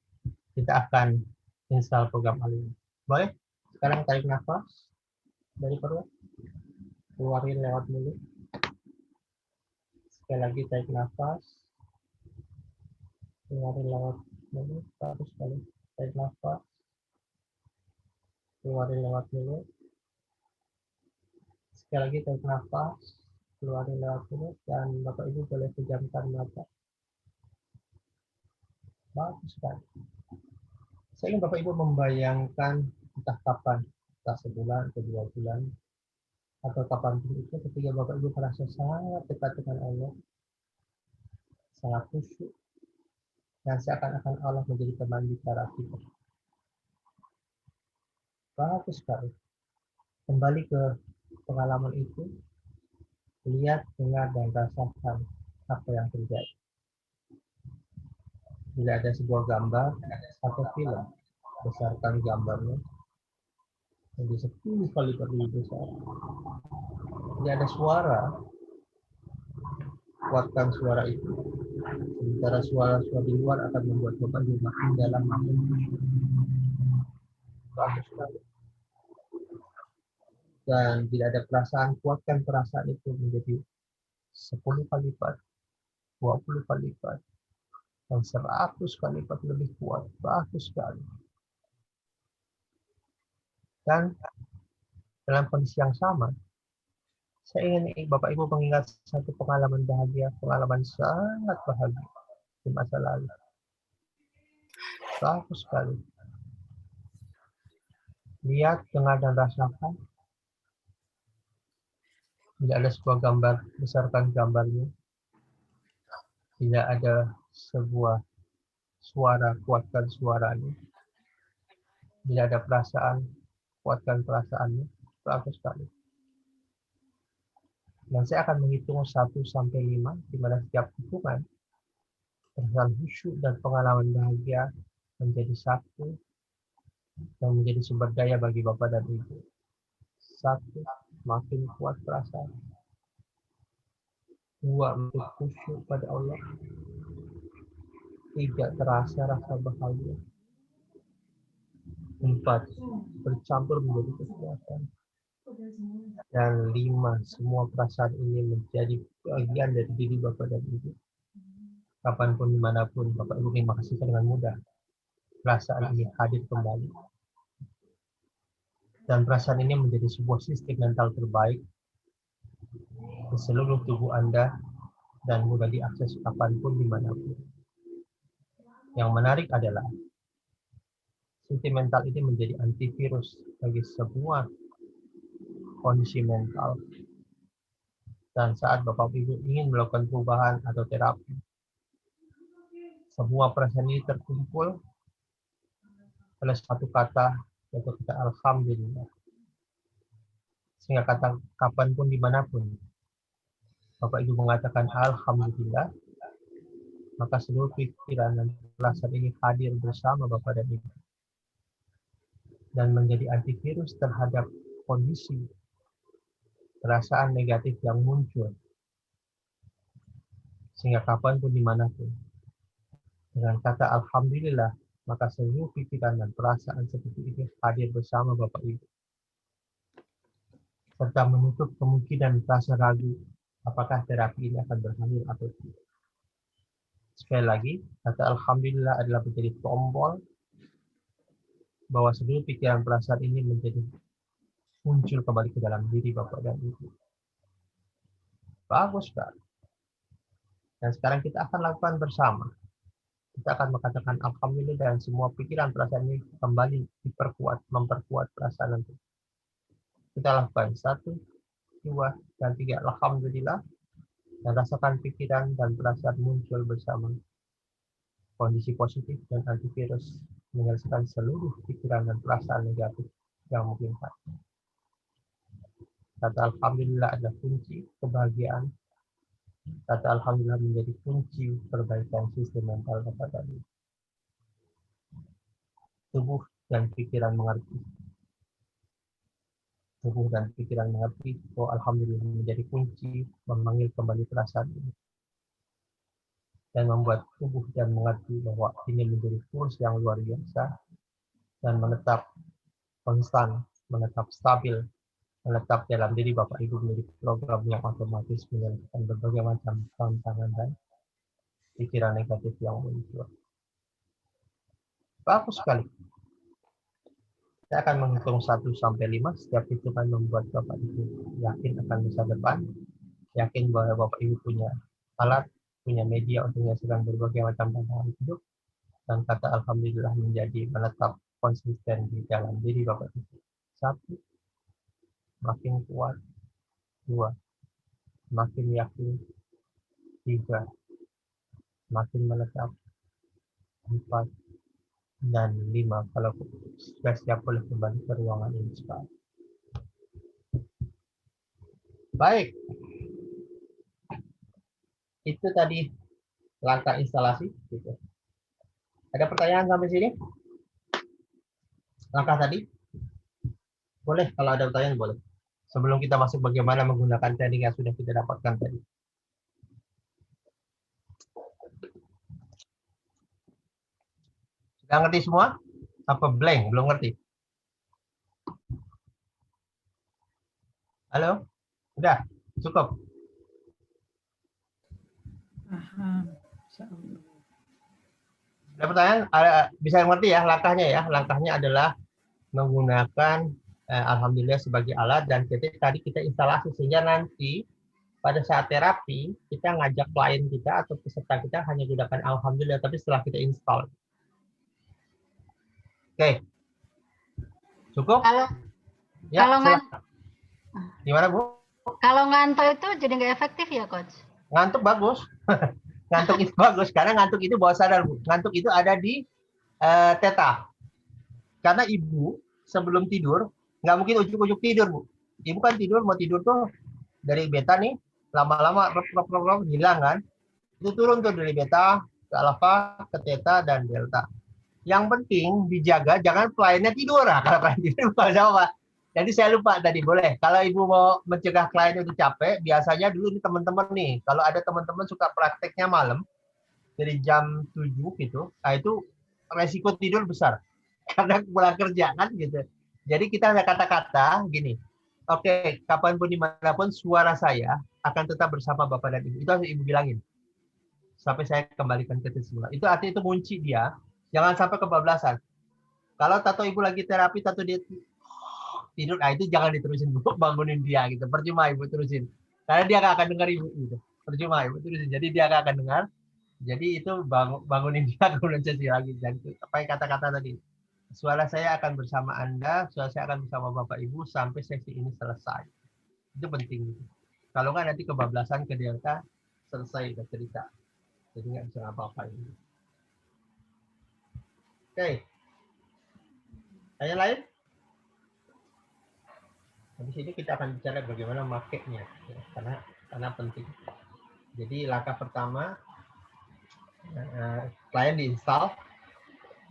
kita akan install program ini. Boleh? Sekarang tarik nafas dari perut, keluarin lewat mulut. Sekali lagi tarik nafas, keluarin lewat mulut, bagus sekali. Tarik nafas, keluarin lewat mulut. Sekali lagi tarik nafas, keluarin lewat mulut, dan Bapak Ibu boleh pejamkan mata. Bagus sekali. Saya ingin Bapak Ibu membayangkan entah kapan, entah sebulan atau 2 bulan, atau kapanpun itu ketika Bapak Ibu merasa sangat dekat dengan Allah, sangat khusyuk, dan seakan-akan Allah menjadi teman bicara kita. Bagus sekali. Kembali ke pengalaman itu, lihat, dengar, dan rasakan apa yang terjadi. Bila ada sebuah gambar atau film, besarkan gambarnya menjadi 10 kali lebih besar. Bila ada suara, kuatkan suara itu. Sementara suara-suara di luar akan membuat Bapak Ibu makin dalam, makin khusyuk. Bagus sekali. Dan bila ada perasaan, kuatkan perasaan itu menjadi 10 kali lipat, 20 kali lipat, dan 100 kali lipat lebih kuat. Bagus sekali. Dan dalam kondisi yang sama, saya ingin Bapak Ibu mengingat satu pengalaman bahagia, pengalaman sangat bahagia di masa lalu. Bagus sekali. Lihat, dengar, dan rasakan. Bila ada sebuah gambar, besarkan gambarnya. Bila ada sebuah suara, kuatkan suaranya. Bila ada perasaan, kuatkan perasaannya. Bagus sekali. Dan saya akan menghitung 1 sampai 5, di mana setiap hitungan perasaan khusyuk dan pengalaman bahagia menjadi satu dan menjadi sumber daya bagi Bapak dan Ibu. 1, makin kuat perasaan. 2, makin khusyuk pada Allah. 3, terasa rasa bahagia. 4, bercampur menjadi kepuasan. Dan 5, semua perasaan ini menjadi bagian dari diri Bapak dan Ibu. Kapanpun, dimanapun, Bapak Ibu terima kasih dengan mudah. Perasaan ini hadir kembali. Dan perasaan ini menjadi sebuah sistem mental terbaik di seluruh tubuh Anda dan mudah diakses kapanpun, dimanapun. Yang menarik adalah sistem mental ini menjadi antivirus bagi semua kondisi mental. Dan saat Bapak Ibu ingin melakukan perubahan atau terapi, semua perasaan ini terkumpul oleh satu kata, yaitu kata Alhamdulillah. Sehingga kata kapanpun, dimanapun, Bapak Ibu mengatakan Alhamdulillah, maka seluruh pikiran dan perasaan ini hadir bersama Bapak dan Ibu. Dan menjadi antivirus terhadap kondisi perasaan negatif yang muncul. Sehingga kapanpun, dimanapun, dengan kata Alhamdulillah, maka seluruh pikiran dan perasaan seperti ini hadir bersama Bapak Ibu. Serta menutup kemungkinan rasa ragu apakah terapi ini akan berhasil atau tidak. Sekali lagi, kata Alhamdulillah adalah menjadi tombol bahwa seluruh pikiran perasaan ini menjadi muncul kembali ke dalam diri Bapak dan Ibu. Bagus sekali. Dan sekarang kita akan lakukan bersama. Kita akan mengatakan Alhamdulillah dan semua pikiran perasaan ini kembali memperkuat perasaan itu. Kita lakukan 1, 2, dan 3. Alhamdulillah. Dan rasakan pikiran dan perasaan muncul bersama. Kondisi positif dan antivirus menyelesaikan seluruh pikiran dan perasaan negatif yang mungkin ada. Kata Alhamdulillah adalah kunci kebahagiaan. Kata Alhamdulillah menjadi kunci perbaikan sistem mental Bapak tadi. Tubuh dan pikiran mengerti. Tubuh dan pikiran mengerti, oh alhamdulillah menjadi kunci memanggil kembali perasaan ini. Dan membuat tubuh dan mengerti bahwa ini menjadi kurs yang luar biasa dan menetap konstan, menetap stabil, menetap dalam diri Bapak Ibu menjadi program yang otomatis menyelesaikan berbagai macam tantangan dan pikiran negatif yang muncul. Bagus sekali. Saya akan menghitung 1 sampai 5. Setiap hitungan membuat Bapak Ibu yakin akan masa depan, yakin bahwa Bapak Ibu punya alat, punya media untuk menyelesaikan berbagai macam tantangan hidup, dan kata alhamdulillah menjadi menetap konsisten di dalam diri Bapak Ibu. 1, makin kuat. 2, makin yakin. 3, makin menetap. 4, dan 5 kalau sudah siap boleh kembali ke ruangan ini sekarang. Baik, itu tadi langkah instalasi. Gitu. Ada pertanyaan sampai sini? Langkah tadi? Boleh, kalau ada pertanyaan boleh. Sebelum kita masuk bagaimana menggunakan teknik yang sudah kita dapatkan tadi. Sudah ngerti semua? Apa blank? Belum ngerti? Halo? Udah? Cukup? Ada pertanyaan? Bisa ngerti ya langkahnya ya? Langkahnya adalah menggunakan alhamdulillah sebagai alat dan tadi kita instalasi sehingga nanti pada saat terapi kita ngajak klien kita atau peserta kita hanya gunakan alhamdulillah tapi setelah kita install. Oke. Cukup? Ya, gimana Bu? Kalau ngantuk itu jadi nggak efektif ya Coach? Ngantuk bagus. Ngantuk itu bagus karena ngantuk itu bawah sadar Bu. Ngantuk itu ada di theta. Karena ibu sebelum tidur nggak mungkin ujuk-ujuk tidur Bu. Ibu kan tidur mau tidur tuh dari beta nih lama-lama hilang kan. Itu turun tuh dari beta ke alfa ke theta dan delta. Yang penting dijaga jangan kliennya tidur. Nah, kalau klien tidur apa? Jadi saya lupa tadi boleh. Kalau ibu mau mencegah klien itu capek, biasanya dulu nih teman-teman nih, kalau ada teman-teman suka prakteknya malam dari jam 7 gitu, nah itu resiko tidur besar karena pulang kerja kan gitu. Jadi kita ada kata-kata gini. Oke, kapanpun dimanapun suara saya akan tetap bersama Bapak dan Ibu. Itu harus Ibu bilangin. Sampai saya kembalikan ke semula. Itu artinya itu kunci dia. Jangan sampai kebablasan. Kalau tato Ibu lagi terapi, tato dia tidur, nah itu jangan diterusin, bangunin dia gitu. Percuma Ibu terusin. Karena dia nggak akan dengar Ibu gitu. Percuma Ibu terusin. Jadi dia nggak akan dengar. Jadi itu bangunin dia kemudian sesi lagi. Dan apa yang kata-kata tadi. Suara saya akan bersama Anda, suara saya akan bersama Bapak Ibu sampai sesi ini selesai. Itu penting. Kalau nggak nanti kebablasan ke delta, selesai udah cerita. Jadi nggak bisa apa-apa ini. Oke. Tanya lain? Habis ini kita akan bicara bagaimana makainya, ya, karena penting. Jadi langkah pertama, klien diinstal,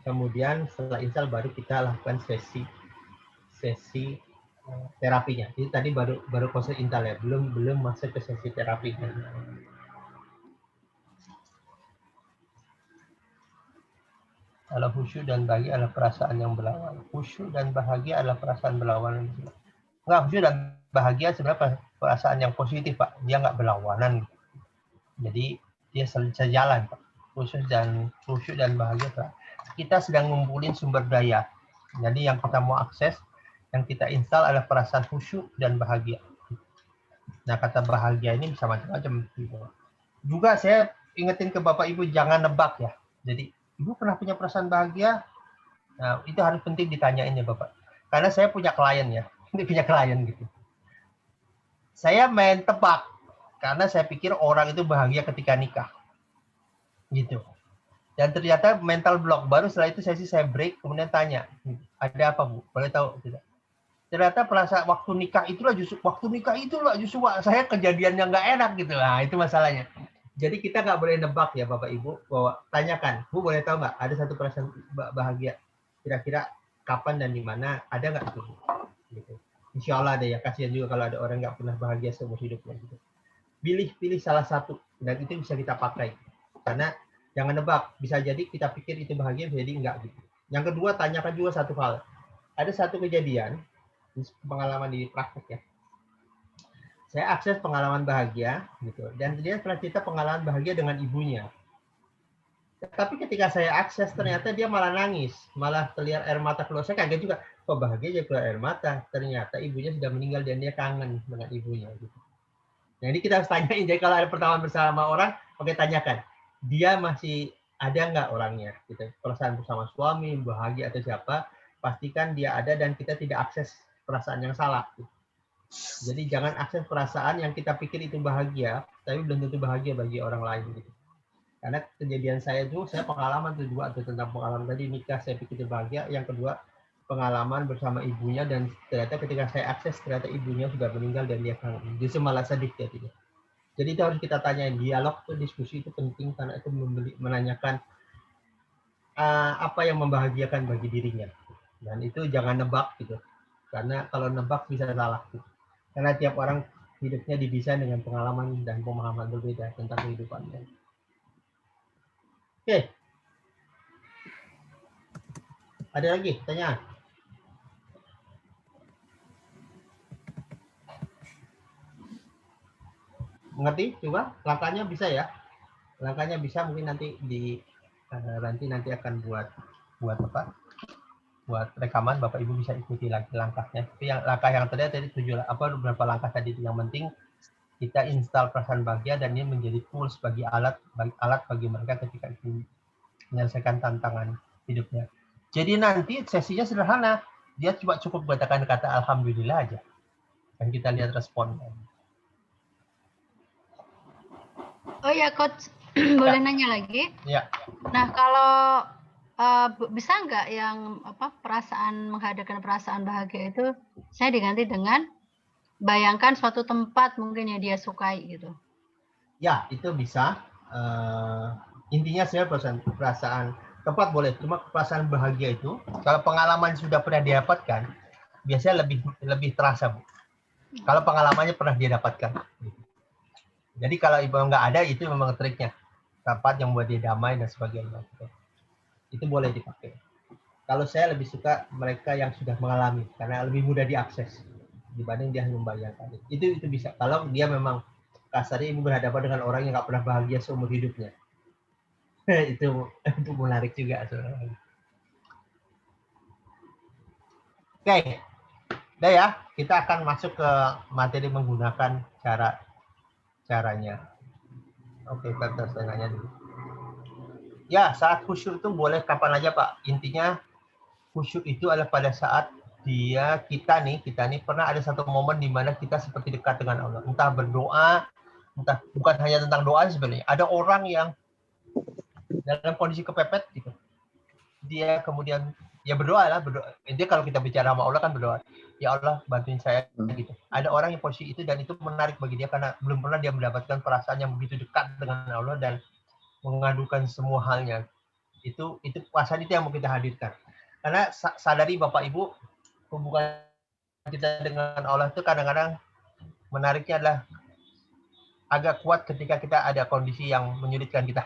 kemudian setelah install baru kita lakukan sesi terapinya. Jadi tadi baru proses install ya, belum masuk ke sesi terapi. Kalau khusyuk dan bahagia adalah perasaan yang berlawanan. Khusyuk dan bahagia adalah perasaan berlawanan. Enggak, khusyuk dan bahagia sebenarnya perasaan yang positif, Pak. Dia nggak berlawanan. Jadi dia sejalan, Pak. Khusyuk dan bahagia, Pak. Kita sedang ngumpulin sumber daya. Jadi yang kita mau akses, yang kita install adalah perasaan khusyuk dan bahagia. Nah, kata bahagia ini bisa macam-macam. Juga saya ingetin ke Bapak Ibu jangan nebak ya. Jadi Ibu pernah punya perasaan bahagia? Nah, itu harus penting ditanyain ya Bapak. Karena saya punya klien ya. Ini punya klien gitu. Saya main tebak. Karena saya pikir orang itu bahagia ketika nikah. Gitu. Dan ternyata mental block. Baru setelah itu saya break, kemudian tanya. Ada apa Bu? Boleh tahu tidak? Ternyata perasaan waktu nikah itulah justru saya kejadian yang nggak enak gitu. Nah, itu masalahnya. Jadi kita nggak boleh nebak ya Bapak Ibu, bahwa tanyakan, Bu boleh tahu nggak ada satu perasaan bahagia, kira-kira kapan dan di mana, ada nggak tuh? Gitu. Insya Allah ada ya. Kasihan juga kalau ada orang nggak pernah bahagia seumur hidupnya. Gitu. Pilih salah satu dan itu bisa kita pakai. Karena jangan nebak, bisa jadi kita pikir itu bahagia, bisa jadi enggak gitu. Yang kedua, tanyakan juga satu hal. Ada satu kejadian, pengalaman di praktek ya. Saya akses pengalaman bahagia gitu, dan dia pernah cerita pengalaman bahagia dengan ibunya. Tapi ketika saya akses ternyata dia malah nangis, malah terlihat air mata keluar. Saya kaget juga, kok bahagia aja keluar air mata. Ternyata ibunya sudah meninggal dan dia kangen dengan ibunya. Gitu. Jadi kita harus tanyain. Jadi kalau ada pertemuan bersama orang, oke tanyakan, dia masih ada nggak orangnya? Gitu. Perasaan bersama suami, bahagia atau siapa? Pastikan dia ada dan kita tidak akses perasaan yang salah. Gitu. Jadi jangan akses perasaan yang kita pikir itu bahagia, tapi belum tentu bahagia bagi orang lain. Gitu. Karena kejadian saya itu, saya pengalaman tuh dua, atau tentang pengalaman tadi nikah saya pikir itu bahagia, yang kedua pengalaman bersama ibunya dan ternyata ketika saya akses ternyata ibunya sudah meninggal dan dia kangen. Justru malah sedih ya tidak. Jadi itu harus kita tanyain, dialog tuh diskusi itu penting karena itu menanyakan apa yang membahagiakan bagi dirinya. Dan itu jangan nebak gitu. Karena kalau nebak bisa salah gitu. Karena tiap orang hidupnya didesain dengan pengalaman dan pemahaman berbeda tentang kehidupannya. Oke. Ada lagi tanya? Mengerti? Coba langkahnya bisa ya. Langkahnya bisa, mungkin nanti nanti akan buat apa? Buat rekaman, Bapak Ibu bisa ikuti lagi langkahnya. Tapi yang langkah yang tadi beberapa langkah tadi, yang penting kita install perasaan bahagia dan ini menjadi tools bagi alat bagi mereka ketika itu menyelesaikan tantangan hidupnya. Jadi nanti sesinya sederhana, dia cuma cukup mengatakan kata alhamdulillah aja dan kita lihat respon. Oh ya, Coach, boleh nanya lagi? Ya. Nah, kalau bisa nggak yang menghadapkan perasaan bahagia itu saya diganti dengan bayangkan suatu tempat mungkin yang dia sukai gitu? Ya, itu bisa. Intinya saya perasaan tempat boleh, cuma perasaan bahagia itu kalau pengalaman sudah pernah didapatkan biasanya lebih terasa, Bu. Kalau pengalamannya pernah dia dapatkan. Jadi kalau ibu nggak ada, itu memang triknya. Tempat yang membuat dia damai dan sebagainya. Itu boleh dipakai. Kalau saya lebih suka mereka yang sudah mengalami, karena lebih mudah diakses dibanding dia membayangkan. Itu bisa. Kalau dia memang kasarnya ibu berhadapan dengan orang yang nggak pernah bahagia seumur hidupnya. itu menarik juga sebenarnya. Oke. Udah ya, kita akan masuk ke materi menggunakan caranya. Oke, kita nanya dulu. Ya, saat khusyuk itu boleh kapan aja, Pak. Intinya khusyuk itu adalah pada saat kita nih pernah ada satu momen di mana kita seperti dekat dengan Allah. Entah berdoa, entah bukan hanya tentang doa sebenarnya. Ada orang yang dalam kondisi kepepet gitu. Dia kemudian berdoa. Intinya kalau kita bicara sama Allah kan berdoa. Ya Allah, bantuin saya gitu. Ada orang yang posisi itu dan itu menarik bagi dia karena belum pernah dia mendapatkan perasaan yang begitu dekat dengan Allah dan mengadukan semua halnya. Itu perasaan itu yang mau kita hadirkan. Karena sadari Bapak Ibu, hubungan kita dengan Allah itu kadang-kadang menariknya adalah agak kuat ketika kita ada kondisi yang menyulitkan kita.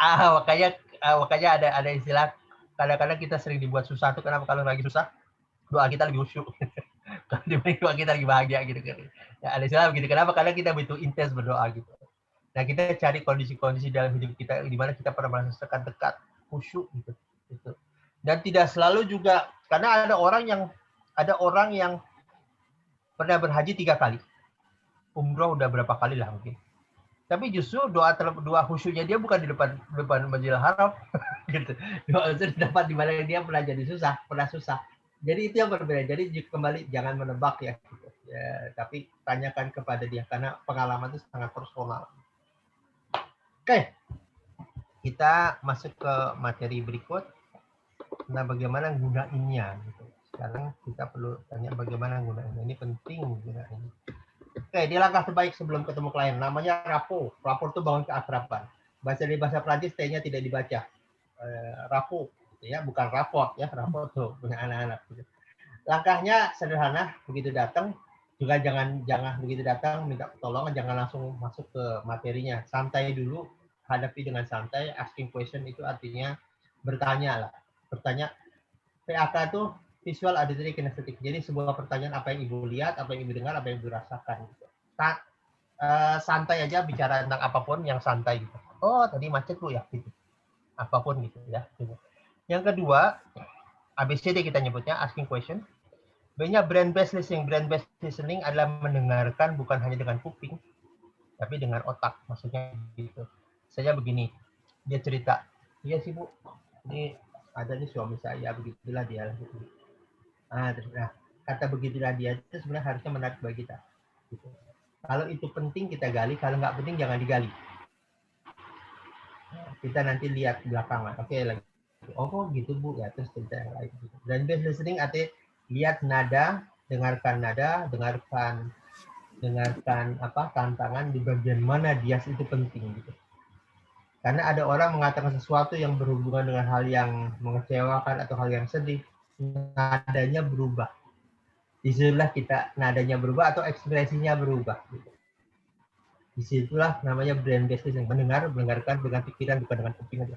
Makanya ada istilah kadang-kadang kita sering dibuat susah tuh. Kenapa? Kalau lagi susah doa kita lebih khusyuk. Kalau dibanding doa kita lagi bahagia gitu kan. Ya, ada istilah begitu. Kenapa? Karena kita begitu intens berdoa gitu. Nah, kita cari kondisi-kondisi dalam hidup kita di mana kita pernah merasakan dekat, khusyuk gitu. Dan tidak selalu juga, karena ada orang yang pernah berhaji 3 kali. Umroh udah berapa kali lah mungkin. Tapi justru doa khusyuknya dia bukan di depan Masjidil Haram gitu. Doa itu dapat di mana dia pernah susah. Jadi itu yang berbeda. Jadi kembali jangan menebak ya, gitu. Ya, tapi tanyakan kepada dia karena pengalaman itu sangat personal. Oke. Kita masuk ke materi berikut. Nah, bagaimana gunainnya gitu. Sekarang kita perlu tanya bagaimana gunainnya. Ini penting gunainnya. Oke, di langkah terbaik sebelum ketemu klien. Namanya rapport. Rapport itu bangun keakraban. Bahasa Prancis T-nya tidak dibaca. Rapport. gitu ya, bukan raport ya, raport tuh punya anak-anak. Gitu. Langkahnya sederhana, begitu datang juga jangan begitu datang minta tolong, jangan langsung masuk ke materinya, santai dulu, hadapi dengan santai. Asking question itu artinya bertanya lah, bertanya. PAK itu visual auditory kinesthetic. Jadi sebuah pertanyaan, apa yang ibu lihat, apa yang ibu dengar, apa yang ibu rasakan. Gitu. Santai aja bicara tentang apapun yang santai gitu. Oh tadi macet bu ya gitu. Apapun gitu ya. Gitu. Yang kedua, ABCD kita nyebutnya, asking question. B-nya brain based listening. Brain based listening adalah mendengarkan bukan hanya dengan kuping, tapi dengan otak. Maksudnya gitu. Saya begini, dia cerita, iya sih bu, ini ada nih suami saya, begitulah dia. Gitu. Nah, kata begitulah dia itu sebenarnya harusnya menarik bagi kita. Gitu. Kalau itu penting kita gali, kalau nggak penting jangan digali. Kita nanti lihat belakangan. Oke, lagi. Oh gitu bu, ya terus cerita yang lain. Dan based listening artinya lihat nada, dengarkan apa tantangan di bagian mana dia itu penting gitu. Karena ada orang mengatakan sesuatu yang berhubungan dengan hal yang mengecewakan atau hal yang sedih, nadanya berubah. Disitulah kita nadanya berubah atau ekspresinya berubah. Gitu. Disitulah namanya brain based listening, mendengarkan dengan pikiran bukan dengan kuping aja.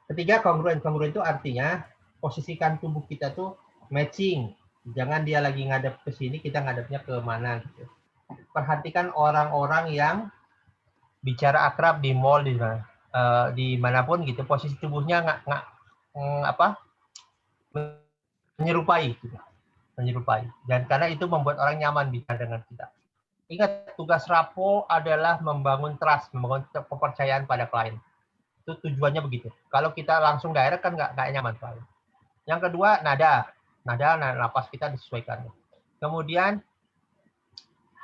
Ketiga, kongruen. Kongruen itu artinya posisikan tubuh kita tuh matching. Jangan dia lagi ngadep ke sini, kita ngadepnya ke mana gitu. Perhatikan orang-orang yang bicara akrab di mall, di manapun gitu, posisi tubuhnya nggak menyerupai gitu. Menyerupai. Dan karena itu membuat orang nyaman bicara dengan kita. Ingat, tugas Rapo adalah membangun trust, membangun kepercayaan pada klien. Itu tujuannya begitu. Kalau kita langsung direct kan nggak nyaman. Yang kedua, nada napas kita disesuaikan. Kemudian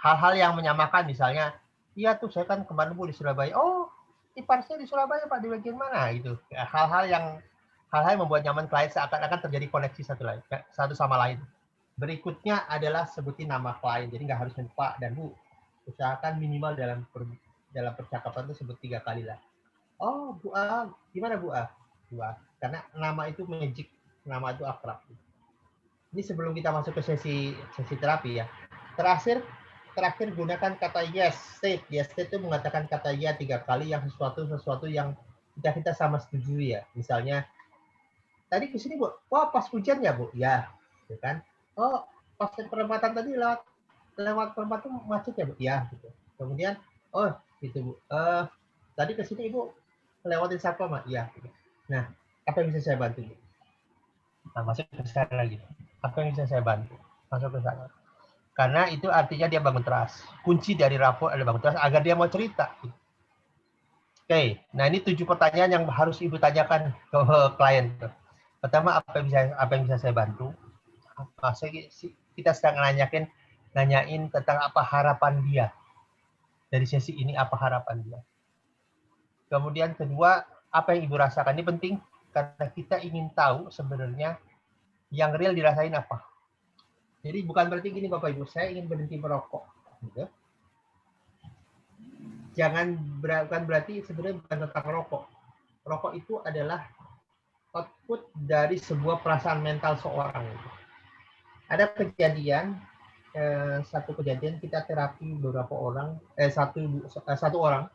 hal-hal yang menyamakan, misalnya, iya tuh saya kan kemarin bu di Surabaya. Oh, ipar saya di Surabaya pak, di bagian mana gitu. Hal-hal yang membuat nyaman klien, seakan-akan terjadi koneksi satu sama lain. Berikutnya adalah sebutin nama klien. Jadi nggak harus pak dan bu. Usahakan minimal dalam percakapan itu sebut 3 kali lah. Oh, Bu A, gimana Bu A? Bu A. Karena nama itu magic, nama itu akrab. Ini sebelum kita masuk ke sesi terapi ya. Terakhir gunakan kata yes state. Yes state itu mengatakan kata ya 3 kali yang sesuatu yang kita sama setuju ya. Misalnya, tadi ke sini Bu, wah pas hujan ya Bu? Ya, gitu kan. Oh, pas perempatan tadi lewat perempatan macet ya Bu? Ya, gitu. Kemudian, oh gitu Bu. Tadi ke sini Ibu lewatin satpam, iya. Nah, apa yang bisa saya bantu? Nah, masuk ke sana lagi. Apa yang bisa saya bantu? Masuk ke sana. Karena itu artinya dia bangun trust. Kunci dari rapor adalah bangun trust agar dia mau cerita. Oke, nah ini 7 pertanyaan yang harus Ibu tanyakan ke klien. Pertama, apa yang bisa saya bantu? Kita sedang nanyain tentang apa harapan dia. Dari sesi ini apa harapan dia. Kemudian kedua, apa yang Ibu rasakan? Ini penting karena kita ingin tahu sebenarnya yang real dirasain apa. Jadi bukan berarti gini Bapak Ibu, saya ingin berhenti merokok. Gitu. Bukan berarti sebenarnya bukan tentang rokok. Rokok itu adalah output dari sebuah perasaan mental seorang. Gitu. Ada kejadian, satu kejadian kita terapi beberapa orang, satu orang,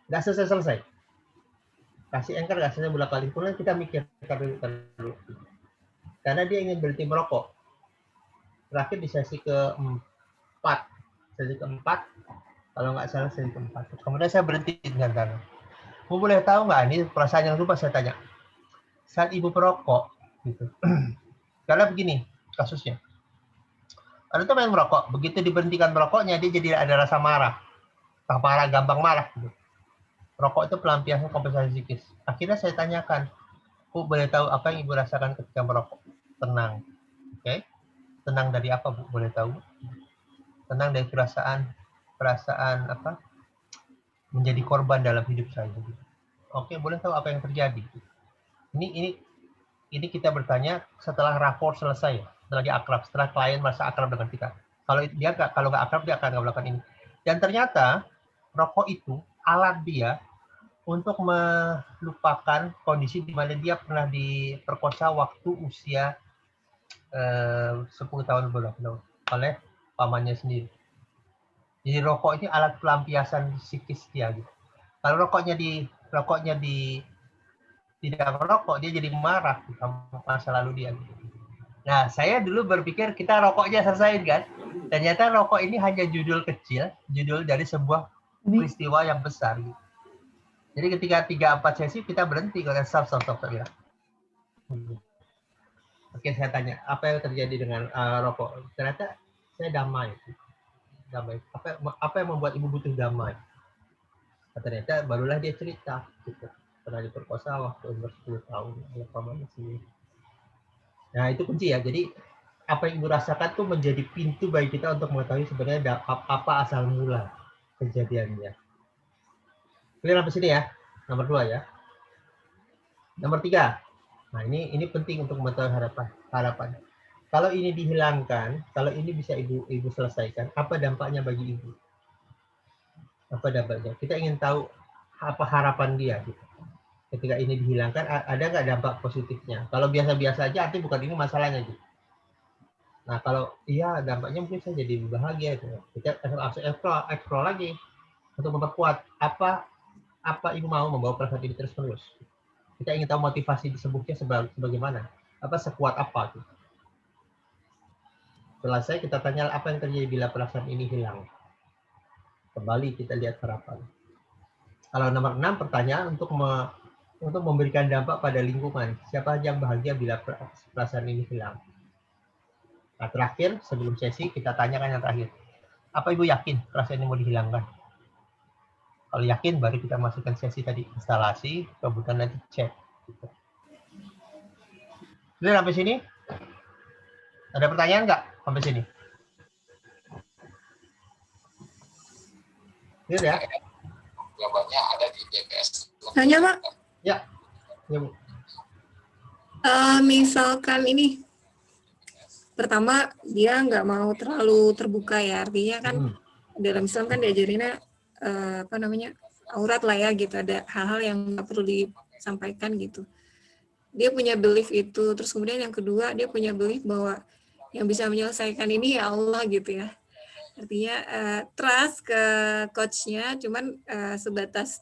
nggak selesai. Kasih anchor nggak selesai bolak-balik, kemudian kita mikir dulu. Karena dia ingin berhenti merokok. Terakhir di sesi keempat, kalau nggak salah sesi keempat. Kemudian saya berhenti dengan sana. Bu boleh tahu nggak, ini perasaan yang lupa saya tanya. Saat Ibu perokok, gitu. Karena begini kasusnya. Ada tuh main merokok, begitu diberhentikan merokoknya, dia jadi ada rasa marah. Gampang marah. Gitu. Rokok itu pelampiasan kompensasi psikis. Akhirnya saya tanyakan, Bu boleh tahu apa yang Ibu rasakan ketika merokok? Tenang. Oke. Tenang dari apa Bu? Boleh tahu? Tenang dari perasaan apa? Menjadi korban dalam hidup saya. Oke, boleh tahu apa yang terjadi? Ini kita bertanya setelah rapor selesai, setelah dia akrab, setelah klien merasa akrab dengan kita. Kalau nggak akrab dia akan melakukan ini. Dan ternyata rokok itu alat dia untuk melupakan kondisi di mana dia pernah diperkosa waktu usia 10 tahun belum oleh pamannya sendiri. Jadi rokok ini alat pelampiasan psikis dia gitu. Kalau rokoknya tidak merokok, dia jadi marah sama masa lalu dia. Nah, saya dulu berpikir kita rokoknya selesaiin kan. Ternyata rokok ini hanya judul kecil, judul dari sebuah peristiwa yang besar. Gitu. Jadi ketika 3-4 sesi kita berhenti, kalau stop. Ya. Oke, saya tanya, apa yang terjadi dengan rokok? Ternyata saya damai. Apa yang membuat ibu butuh damai? Ternyata barulah dia cerita. Gitu. Pernah diperkosa waktu umur 10 tahun oleh pamannya sendiri. Nah, itu kunci ya. Jadi apa yang ibu rasakan tuh menjadi pintu bagi kita untuk mengetahui sebenarnya apa asal mula kejadiannya. Clear sampai sini ya. Nomor 2 ya. Nomor 3. Nah, ini penting untuk mengetahui harapan. Kalau ini dihilangkan, kalau ini bisa ibu selesaikan, apa dampaknya bagi ibu? Apa dampaknya? Kita ingin tahu apa harapan dia gitu. Ketika ini dihilangkan, ada nggak dampak positifnya? Kalau biasa-biasa aja, artinya bukan ini masalahnya gitu. Nah, kalau iya dampaknya mungkin saya jadi bahagia itu. Kita explore lagi untuk memperkuat apa ibu mau membawa perasaan ini terus menerus. Kita ingin tahu motivasi disebutnya sebagaimana, sekuat apa gitu. Selesai kita tanya apa yang terjadi bila perasaan ini hilang. Kembali kita lihat harapan. Kalau nomor 6 pertanyaan untuk memberikan dampak pada lingkungan. Siapa yang bahagia bila perasaan ini hilang? Nah, terakhir sebelum sesi kita tanyakan yang terakhir. Apa ibu yakin perasaan ini mau dihilangkan? Kalau yakin baru kita masukkan sesi tadi instalasi, kemudian nanti cek. Gitu. Clear sampai sini? Ada pertanyaan nggak sampai sini? Clear ya? Jawabannya ada di DPS. Tanya Pak. Ya, ya Bu. Misalkan ini pertama dia nggak mau terlalu terbuka ya, artinya kan dalam Islam kan diajarinnya aurat lah ya gitu, ada hal-hal yang nggak perlu disampaikan gitu. Dia punya belief itu, terus kemudian yang kedua dia punya belief bahwa yang bisa menyelesaikan ini ya Allah gitu ya. Artinya trust ke coachnya, cuman sebatas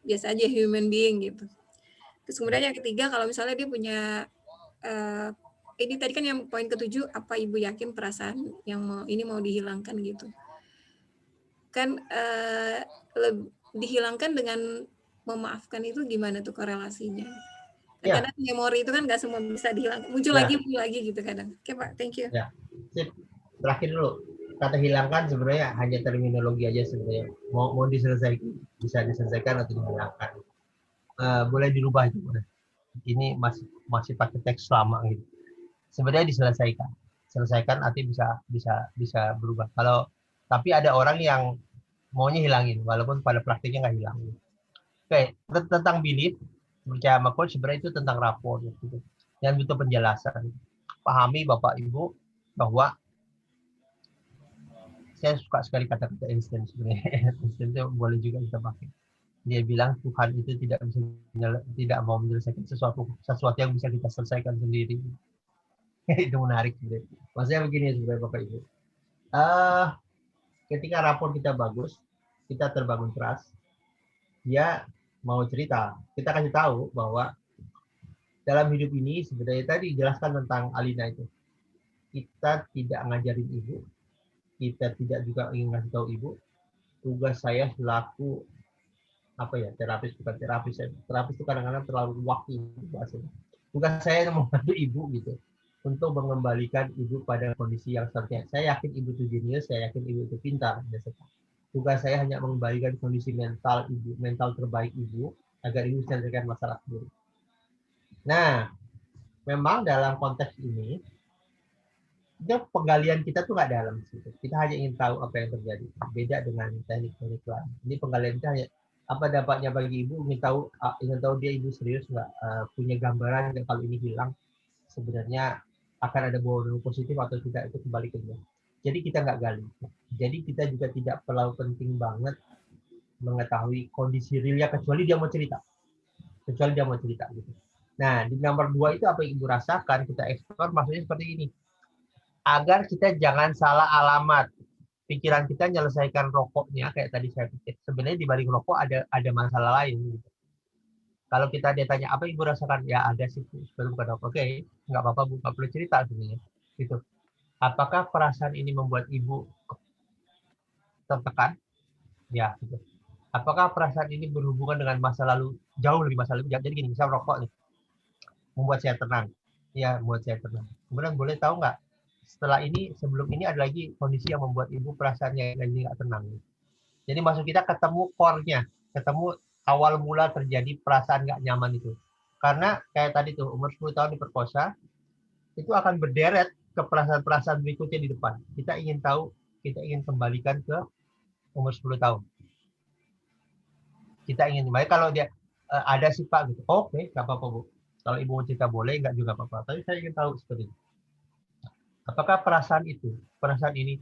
biasa aja human being gitu. Terus kemudian yang ketiga kalau misalnya dia punya ini tadi kan yang poin ke-7, apa ibu yakin perasaan yang ini mau dihilangkan gitu. Kan dihilangkan dengan memaafkan itu gimana tuh korelasinya? Ya. Kadang memori itu kan nggak semua bisa dihilangkan, muncul lagi gitu kadang. Oke Pak, thank you. Ya, sip. Terakhir dulu, kata hilangkan sebenarnya hanya terminologi aja sebenarnya. Mau diselesaikan, bisa diselesaikan atau dihilangkan. Boleh dirubah itu. Ini masih pakai teks lama gitu. Sebenarnya selesaikan artinya bisa berubah. Tapi ada orang yang maunya hilangin walaupun pada praktiknya nggak hilang. Oke, tentang belief percaya sama coach sebenarnya itu tentang rapor gitu. Yang butuh penjelasan. Pahami Bapak Ibu bahwa saya suka sekali kata-kata Einstein sebenarnya. Einstein itu boleh juga kita pakai. Dia bilang Tuhan itu tidak mau menyelesaikan sesuatu yang bisa kita selesaikan sendiri. Itu menarik sebenarnya. Maksudnya begini sebenarnya Bapak Ibu. Ketika rapor kita bagus, kita terbangun trust, dia mau cerita. Kita kasih tahu bahwa dalam hidup ini sebenarnya tadi dijelaskan tentang Alina itu. Kita tidak ngajarin ibu, kita tidak juga ingin ngasih tahu ibu. Tugas saya selaku terapis itu kadang-kadang terlalu waktu bahasanya. Tugas saya membantu ibu gitu untuk mengembalikan ibu pada kondisi yang seharusnya. Saya yakin ibu itu jenius, saya yakin ibu itu pintar. Tugas saya hanya mengembalikan kondisi mental terbaik ibu agar ibu bisa menyelesaikan masalah sendiri. Nah, memang dalam konteks ini penggalian kita tuh nggak dalam situ. Kita hanya ingin tahu apa yang terjadi. Beda dengan teknik-teknik lain. Ini penggalian kita hanya apa dampaknya bagi ibu, ingin tahu dia ibu serius nggak, punya gambaran kalau ini hilang sebenarnya akan ada bau positif atau tidak, itu kembali ke dia. Jadi kita nggak gali. Jadi kita juga tidak terlalu penting banget mengetahui kondisi realnya kecuali dia mau cerita. Gitu. Nah, di nomor 2 itu apa yang ibu rasakan, kita eksplor maksudnya seperti ini. Agar kita jangan salah alamat. Pikiran kita menyelesaikan rokoknya, kayak tadi saya pikir. Sebenarnya di balik rokok ada masalah lain. Gitu. Kalau kita dia tanya, apa ibu rasakan? Ya ada sih, sebelum ke dokter. Oke, nggak apa-apa, Bu. Nggak perlu cerita sebenarnya. Gitu. Apakah perasaan ini membuat ibu tertekan? Ya, gitu. Apakah perasaan ini berhubungan dengan masa lalu, jauh lebih masa lalu? Jadi gini, misal rokok nih, membuat saya tenang. Ya, membuat saya tenang. Kemudian boleh tahu nggak, setelah ini, sebelum ini ada lagi kondisi yang membuat ibu perasaannya lagi nggak tenang. Jadi maksud kita ketemu core-nya, ketemu awal mula terjadi perasaan nggak nyaman itu. Karena kayak tadi tuh, umur 10 tahun diperkosa, itu akan berderet ke perasaan-perasaan berikutnya di depan. Kita ingin tahu, kita ingin kembalikan ke umur 10 tahun. Kita ingin kembali, kalau dia ada sih Pak, gitu. Oke, nggak apa-apa Bu. Kalau ibu mau cerita boleh, nggak juga apa-apa. Tapi saya ingin tahu seperti itu. Apakah perasaan ini,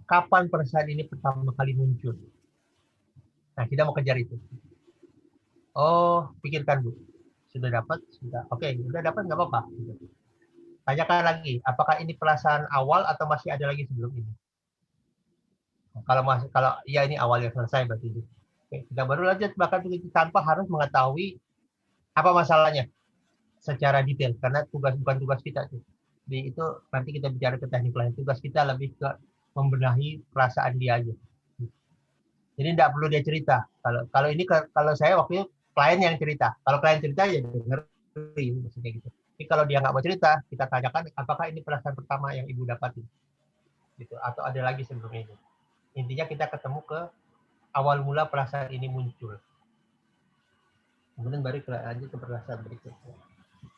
kapan perasaan ini pertama kali muncul? Nah, kita mau kejar itu. Oh, pikirkan Bu. Sudah dapat? Sudah. Oke, sudah dapat nggak apa-apa. Tanyakan lagi, apakah ini perasaan awal atau masih ada lagi sebelum ini? Kalau ya ini awalnya selesai berarti. Oke, kita baru lanjut bahkan tanpa harus mengetahui apa masalahnya secara detail karena bukan tugas kita tuh. Itu nanti kita bicara ke teknik lain. Tugas kita lebih ke membenahi perasaan dia aja. Jadi tidak perlu dia cerita. Kalau saya waktu itu klien yang cerita. Kalau klien cerita ya dengerin maksudnya gitu. Jadi kalau dia nggak mau cerita, kita tanyakan apakah ini perasaan pertama yang ibu dapatin, gitu. Atau ada lagi sebelumnya itu. Intinya kita ketemu ke awal mula perasaan ini muncul. Kemudian baru lanjut ke perasaan berikutnya.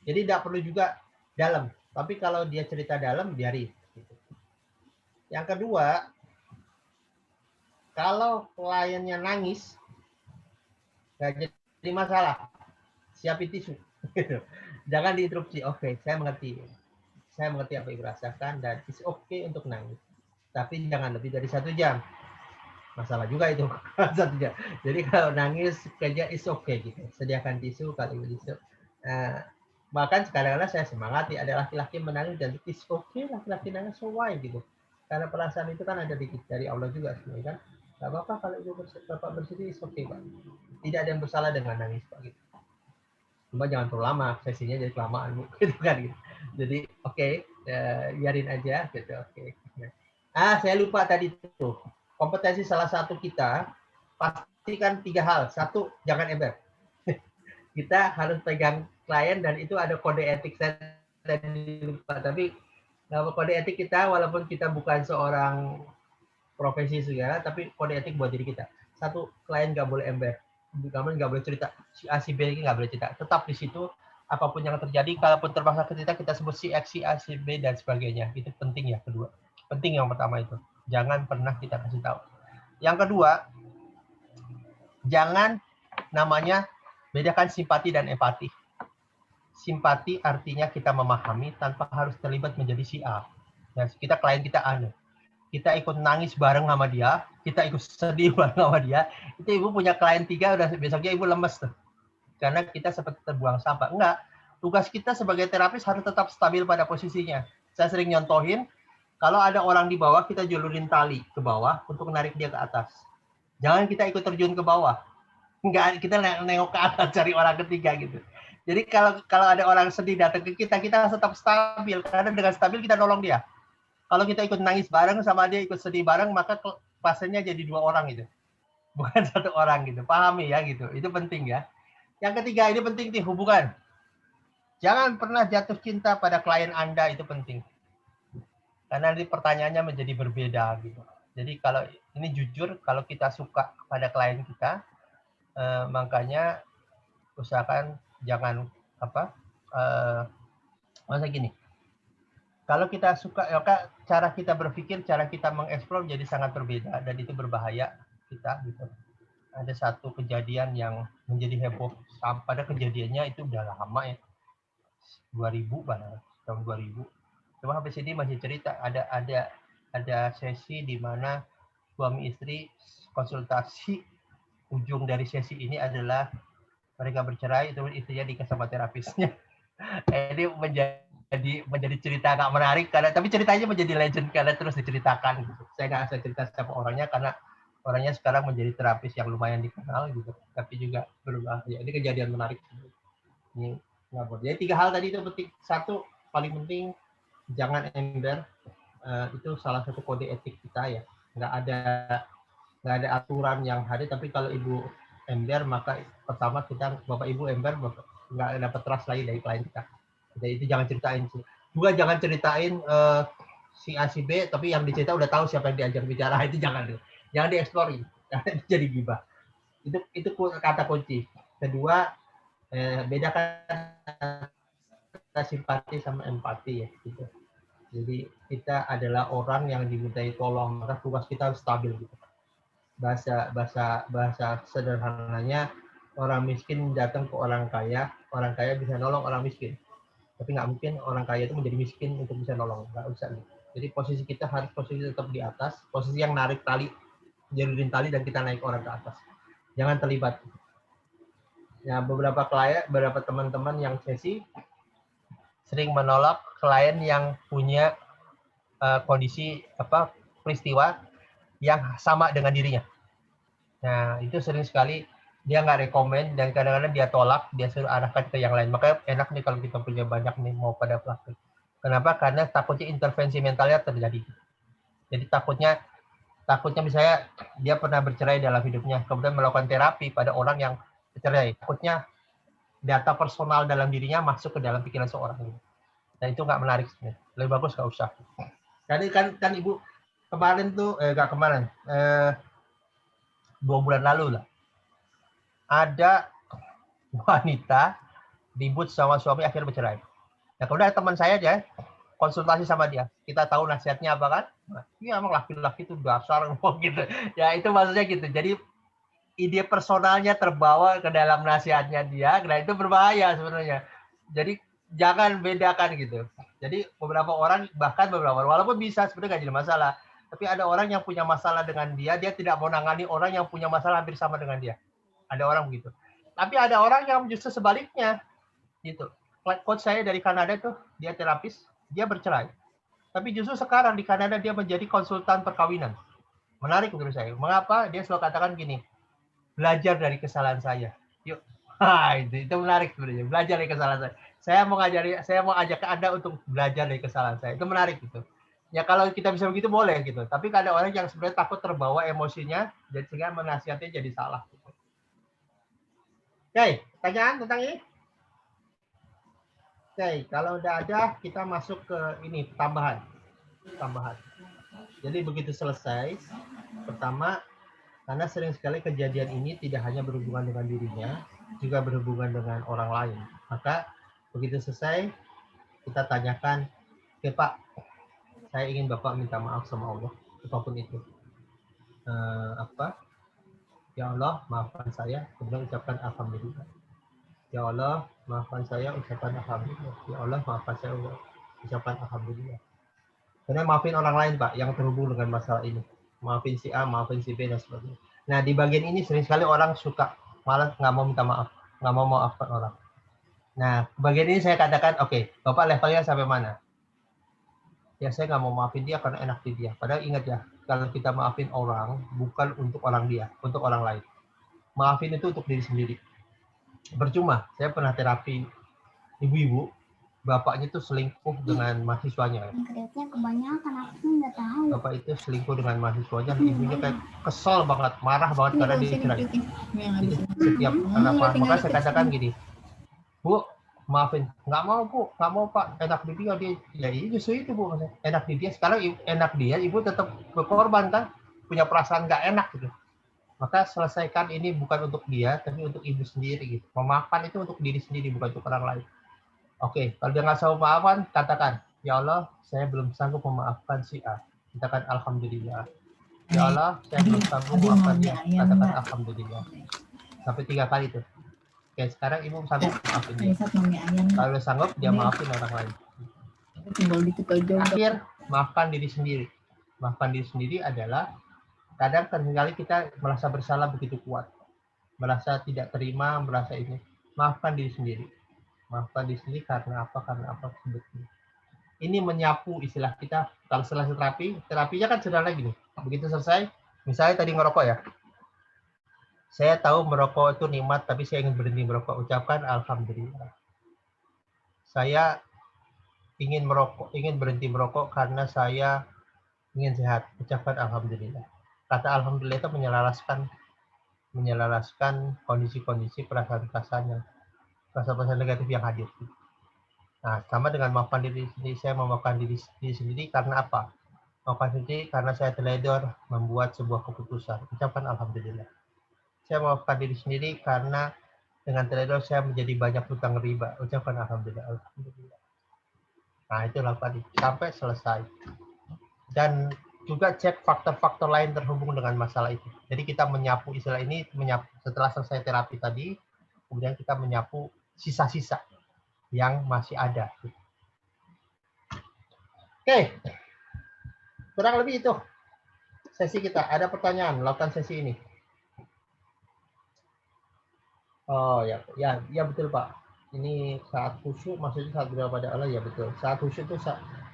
Jadi tidak perlu juga dalam. Tapi kalau dia cerita dalam, biarin. Gitu. Yang kedua, kalau kliennya nangis, nggak jadi masalah. Siapin tisu. Jangan diinterupsi. Oke, saya mengerti. Saya mengerti apa yang dirasakan dan it's okay untuk nangis. Tapi jangan lebih dari 1 jam. Masalah juga itu. 1 jam. Jadi kalau nangis kerja it's okay gitu. Sediakan tisu kalau tisu. Bahkan kadang-kadang saya semangati ada laki-laki menangis dan it's okay laki-laki nangis, so why gitu. Karena perasaan itu kan ada dari Allah juga sebenarnya kan. Gak apa-apa kalau ibu bapak bersedih, it's okay Pak. Tidak ada yang bersalah dengan nangis Pak gitu. Cuma jangan terlalu lama, sesinya jadi kelamaan Bu. Gitu kan gitu. Jadi oke, biarin aja gitu. Oke. Saya lupa tadi tuh. Kompetensi salah satu kita pastikan 3 hal. 1, jangan ember. Kita harus pegang klien dan itu ada kode etik. Saya tadi lupa, tapi kode etik kita walaupun kita bukan seorang profesi segala, tapi kode etik buat diri kita. 1, klien nggak boleh ember. Kamu nggak boleh cerita si A si B ini nggak boleh cerita. Tetap di situ apapun yang terjadi, kalaupun terpaksa kita sebut si X, si A, si B dan sebagainya. Itu penting ya kedua. Penting yang pertama itu. Jangan pernah kita kasih tahu. Yang kedua, jangan namanya bedakan simpati dan empati. Simpati artinya kita memahami tanpa harus terlibat menjadi si A. Nah, klien kita aneh. Kita ikut nangis bareng sama dia, kita ikut sedih bareng sama dia. Itu ibu punya klien 3, udah besoknya ibu lemes tuh. Karena kita seperti terbuang sampah. Enggak. Tugas kita sebagai terapis harus tetap stabil pada posisinya. Saya sering nyontohin, kalau ada orang di bawah, kita julurin tali ke bawah untuk menarik dia ke atas. Jangan kita ikut terjun ke bawah. Enggak, kita nengok ke atas cari orang ketiga gitu. Jadi kalau ada orang sedih datang ke kita tetap stabil. Karena dengan stabil kita nolong dia. Kalau kita ikut nangis bareng sama dia, ikut sedih bareng, maka pasiennya jadi 2 orang gitu. Bukan 1 orang gitu. Pahami ya gitu. Itu penting ya. Yang ketiga, ini penting nih, hubungan. Jangan pernah jatuh cinta pada klien Anda, itu penting. Karena nanti pertanyaannya menjadi berbeda gitu. Jadi kalau ini jujur, kalau kita suka pada klien kita, makanya usahakan jangan masa gini. Kalau kita suka, cara kita berpikir, cara kita mengeksplor jadi sangat berbeda dan itu berbahaya kita gitu. Ada satu kejadian yang menjadi heboh, pada kejadiannya itu udah lama ya, 2000 tahun 2000. Cuma sampai sini masih cerita, ada sesi di mana suami istri konsultasi ujung dari sesi ini adalah mereka bercerai, terus istrinya nikah sama terapisnya. Ini menjadi cerita agak menarik karena tapi ceritanya menjadi legend karena terus diceritakan gitu. Saya nggak bisa cerita siapa orangnya karena orangnya sekarang menjadi terapis yang lumayan dikenal gitu, tapi juga berubah. Ya, ini kejadian menarik. Ini nggak boleh. Jadi 3 hal tadi itu penting. 1, paling penting jangan ember. Itu salah satu kode etik kita ya. Nggak ada aturan yang hadir, tapi kalau ibu ember maka pertama kita bapak ibu ember nggak dapat trust lagi dari klien kita. Jadi itu jangan ceritain sih. Juga jangan ceritain si A si B tapi yang dicerita udah tahu siapa yang diajak bicara, itu jangan dieksplor, itu jadi gibah. Itu kata kunci. Kedua, bedakan simpati sama empati ya gitu. Jadi kita adalah orang yang dimintai tolong, maka tugas kita harus stabil gitu. Bahasa sederhananya, orang miskin datang ke orang kaya bisa nolong orang miskin. Tapi nggak mungkin orang kaya itu menjadi miskin untuk bisa nolong, nggak usah. Jadi posisi kita harus posisi tetap di atas, posisi yang narik tali, jadiin tali dan kita naik orang ke atas. Jangan terlibat. Ya, beberapa teman-teman yang sesi sering menolak klien yang punya kondisi peristiwa yang sama dengan dirinya. Nah, itu sering sekali dia nggak rekomen dan kadang-kadang dia tolak, dia suruh arahkan ke yang lain. Makanya enak nih kalau kita punya banyak nih mau pada pelaku. Kenapa? Karena takutnya intervensi mentalnya terjadi. Jadi takutnya misalnya dia pernah bercerai dalam hidupnya, kemudian melakukan terapi pada orang yang bercerai. Takutnya data personal dalam dirinya masuk ke dalam pikiran seorang. Dan itu nggak menarik sebenarnya. Lebih bagus nggak usah. Jadi kan ibu kemarin tuh nggak kemarin 2 bulan lalu lah ada wanita ribut sama suami akhirnya bercerai. Nah kemudian teman saya aja konsultasi sama dia, kita tahu nasihatnya apa kan? Iya emang laki-laki itu dasar gitu. Ya itu maksudnya gitu. Jadi ide personalnya terbawa ke dalam nasihatnya dia, nah itu berbahaya sebenarnya. Jadi jangan bedakan gitu. Jadi beberapa orang walaupun bisa sebenarnya nggak jadi masalah, tapi ada orang yang punya masalah dengan dia tidak mau nangani orang yang punya masalah hampir sama dengan dia. Ada orang begitu. Tapi ada orang yang justru sebaliknya gitu. Coach saya dari Kanada tuh, dia terapis, dia bercerai. Tapi justru sekarang di Kanada dia menjadi konsultan perkawinan. Menarik menurut saya. Mengapa? Dia selalu katakan gini, belajar dari kesalahan saya. Yuk. Itu menarik sebenarnya. Belajar dari kesalahan saya. Saya mau ajak ke Anda untuk belajar dari kesalahan saya. Itu menarik gitu. Ya kalau kita bisa begitu boleh gitu. Tapi ada orang yang sebenarnya takut terbawa emosinya, jadi sehingga menasihatnya jadi salah. Gitu. Oke, pertanyaan tentang ini? Oke, kalau udah ada, kita masuk ke ini, tambahan. Jadi begitu selesai, pertama, karena sering sekali kejadian ini tidak hanya berhubungan dengan dirinya, juga berhubungan dengan orang lain. Maka begitu selesai, kita tanyakan, oke Pak, saya ingin Bapak minta maaf sama Allah, apapun itu. Ya Allah, maafkan saya, kemudian ucapkan alhamdulillah. Ya Allah, maafkan saya, ucapkan alhamdulillah. Ya Allah, maafkan saya, ucapkan alhamdulillah. Karena maafin orang lain, Pak, yang terhubung dengan masalah ini. Maafin si A, maafin si B, dan sebagainya. Nah, di bagian ini sering sekali orang suka malah nggak mau minta maaf, nggak mau maafkan orang. Nah, bagian ini saya katakan, oke, Bapak levelnya sampai mana? Ya, saya nggak mau maafin dia karena enak di dia. Padahal ingat ya, kalau kita maafin orang, bukan untuk orang dia, untuk orang lain. Maafin itu untuk diri sendiri. Percuma, saya pernah terapi ibu-ibu, bapaknya itu selingkuh dengan mahasiswanya. Kreatifnya kebanyakan, aku nggak tahu. Bapak itu selingkuh dengan mahasiswanya, ibunya kayak kesel banget, marah banget karena dia cerai. Setiap maka saya katakan gini, Bu, maafin, nggak mau Bu, nggak mau Pak, enak di dia, ya ini justru itu Bu, enak di dia. Sekarang enak dia, ibu tetap berkorban kan, punya perasaan nggak enak gitu. Maka selesaikan ini bukan untuk dia, tapi untuk ibu sendiri gitu. Memaafkan itu untuk diri sendiri, bukan untuk orang lain. Oke, kalau dia nggak sanggup memaafkan, katakan, ya Allah, saya belum sanggup memaafkan si A. Katakan alhamdulillah. Ya Allah, saya belum sanggup memaafkan dia. Katakan alhamdulillah. Sampai 3 kali itu. Oke, sekarang ibu sanggup maafin dia. Kalau sanggup, dia maafin orang lain. Akhir, maafkan diri sendiri. Maafkan diri sendiri adalah kadang kali kita merasa bersalah begitu kuat. merasa tidak terima, merasa ini, maafkan diri sendiri. Maafkan diri sendiri karena apa? Karena apa sebetulnya. Ini menyapu istilah kita, kalau setelah terapinya kan sederhana gini. Begitu selesai, misalnya tadi ngerokok ya. Saya tahu merokok itu nikmat, tapi saya ingin berhenti merokok. Ucapkan alhamdulillah. Saya ingin berhenti merokok karena saya ingin sehat. Ucapkan alhamdulillah. Kata alhamdulillah itu menyelaraskan kondisi-kondisi perasaan-perasaan negatif yang hadir. Nah, sama dengan maafkan diri sendiri, saya memaafkan diri sendiri karena apa? Maafkan diri karena saya teledor membuat sebuah keputusan. Ucapkan alhamdulillah. Saya memaafkan diri sendiri karena dengan teledor saya menjadi banyak hutang riba. Ucapkan alhamdulillah. Alhamdulillah. Nah, itu lakukan sampai selesai. Dan juga cek faktor-faktor lain terhubung dengan masalah itu. Jadi kita menyapu istilah ini, setelah selesai terapi tadi, kemudian kita menyapu sisa-sisa yang masih ada. Oke, kurang lebih itu sesi kita. Ada pertanyaan, lakukan sesi ini. Oh ya betul Pak. Ini saat khusyuk, maksudnya saat berdoa pada Allah, ya betul. Saat khusyuk itu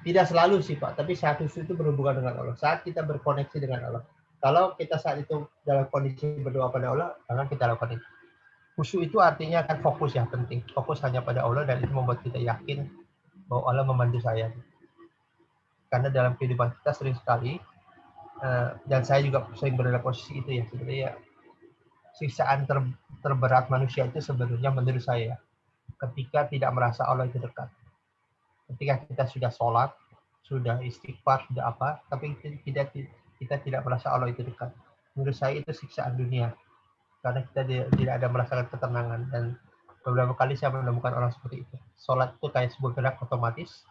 tidak selalu sih Pak, tapi saat khusyuk itu berhubungan dengan Allah. Saat kita berkoneksi dengan Allah. Kalau kita saat itu dalam kondisi berdoa pada Allah, jangan kita lakukan itu. Khusyuk itu artinya kan fokus yang penting. Fokus hanya pada Allah dan itu membuat kita yakin bahwa Allah membantu saya. Karena dalam kehidupan kita sering sekali, dan saya juga sering berada posisi itu ya, sebenarnya siksaan terberat manusia itu sebenarnya menurut saya ketika tidak merasa Allah itu dekat. Ketika kita sudah sholat, sudah istighfar, sudah apa, tapi kita tidak merasa Allah itu dekat. Menurut saya itu siksaan dunia. Karena kita tidak ada merasakan ketenangan. Dan beberapa kali saya menemukan orang seperti itu. Sholat itu kayak sebuah gerak otomatis.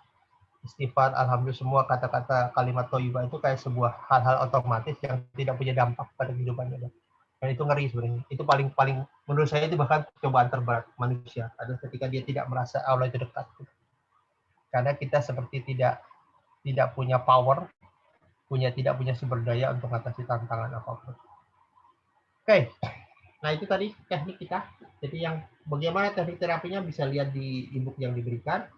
Istighfar, alhamdulillah, semua kata-kata kalimat thayyibah itu kayak sebuah hal-hal otomatis yang tidak punya dampak pada kehidupannya. Dan itu ngeri sebenarnya. Itu paling menurut saya itu bahkan cobaan terberat manusia. Adalah ketika dia tidak merasa Allah itu dekat. Karena kita seperti tidak punya power, tidak punya sumber daya untuk mengatasi tantangan apapun. Oke. Nah, itu tadi teknik kita. Jadi yang bagaimana teknik terapinya bisa lihat di e-book yang diberikan.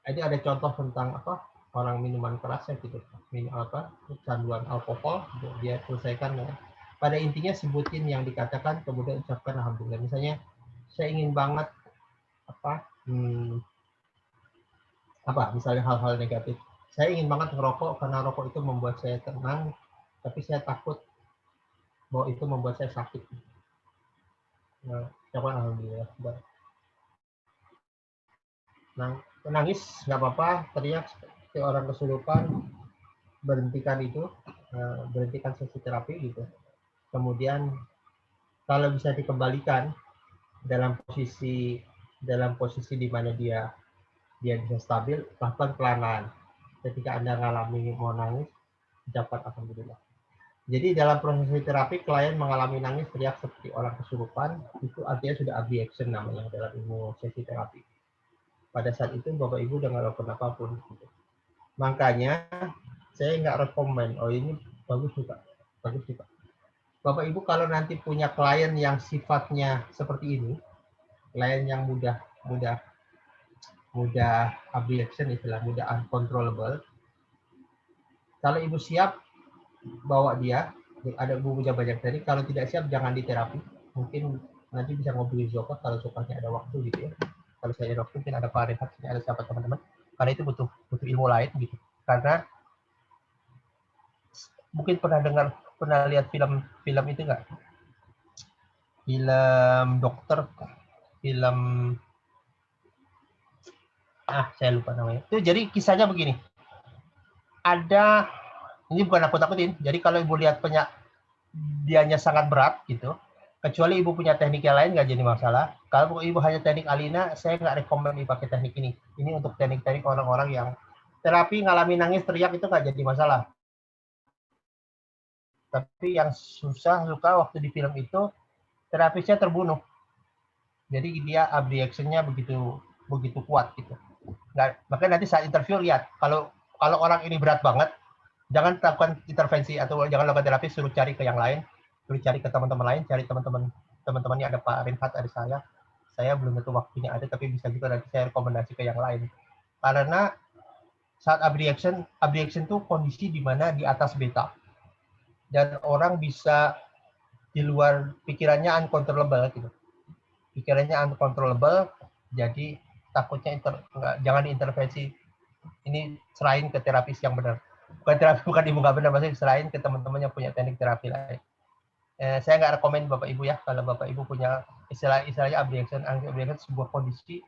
Ini ada contoh tentang orang minuman keras ya gitu. Kecanduan alkohol, dia selesaikan ya. Pada intinya sebutin yang dikatakan, kemudian ucapkan alhamdulillah. Misalnya saya ingin banget misalnya hal-hal negatif. Saya ingin banget ngerokok karena rokok itu membuat saya tenang, tapi saya takut bahwa itu membuat saya sakit. Nah, ucapkan alhamdulillah. Nah, nangis nggak apa-apa, teriak ke orang kesurupan, berhentikan itu, berhentikan sesi terapi gitu. Kemudian kalau bisa dikembalikan dalam posisi di mana dia bisa stabil, bahkan pelan-pelan. Ketika Anda mengalami mau nangis, ucapkan alhamdulillah. Jadi dalam proses terapi, klien mengalami nangis teriak seperti orang kesurupan, itu artinya sudah abreaction namanya dalam ilmu sesi terapi. Pada saat itu Bapak Ibu udah nggak lakukan apapun. Gitu. Makanya saya nggak rekomen, ini bagus juga. Bapak Ibu kalau nanti punya klien yang sifatnya seperti ini, klien yang mudah abreaction, mudah uncontrollable, kalau Ibu siap, bawa dia, ada bukunya banyak tadi. Kalau tidak siap, jangan diterapi. Mungkin nanti bisa ngobrol di Zokat kalau Zokatnya ada waktu gitu ya. Kalau saya ada waktu, mungkin ada Pak Rehat, ada siapa teman-teman. Karena itu butuh ilmu lain gitu. Karena mungkin pernah lihat film itu nggak? Film dokter, saya lupa namanya. Itu jadi kisahnya begini. Ini bukan nakut-nakutin. Jadi kalau Ibu lihat dianya sangat berat gitu, kecuali Ibu punya teknik yang lain nggak jadi masalah. Kalau Ibu hanya teknik Alina, saya nggak rekomen Ibu pakai teknik ini. Ini untuk teknik-teknik orang-orang yang terapi ngalami nangis teriak itu nggak jadi masalah. Tapi yang suka waktu di film itu terapisnya terbunuh. Jadi dia abreaction-nya begitu kuat gitu. Makanya nanti saat interview lihat kalau orang ini berat banget, jangan lakukan intervensi atau jangan lakukan terapi, suruh cari ke yang lain, suruh cari ke teman-teman lain, cari teman-teman teman-temannya ada Pak Rinhat, ada saya belum tentu waktunya ada, tapi bisa juga nanti saya rekomendasi ke yang lain. Karena saat abreaction itu kondisi di mana di atas beta dan orang bisa di luar pikirannya uncontrollable gitu. Pikirannya uncontrollable, jadi takutnya jangan diintervensi. Ini serahin ke terapis yang benar. Bukan ibu nggak benar, maksudnya serahin ke teman-teman yang punya teknik terapi lain. Saya nggak rekomend Bapak Ibu ya, kalau Bapak Ibu punya istilahnya abreaction sebuah kondisi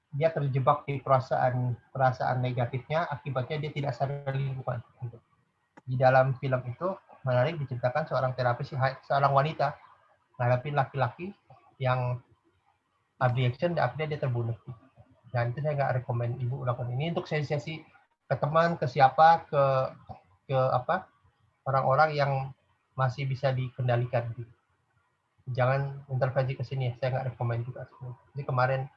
dia terjebak di perasaan negatifnya, akibatnya dia tidak sadar lingkungan. Di dalam film itu menarik diceritakan seorang terapis, seorang wanita menghadapi laki-laki yang abreaction dan akhirnya dia terbunuh. Dan itu saya nggak rekomend Ibu lakukan ini untuk sesi-sesi ke teman, ke siapa, ke apa orang-orang yang masih bisa dikendalikan. Jangan intervensi ke sini, saya nggak rekomend juga. Jadi kemarin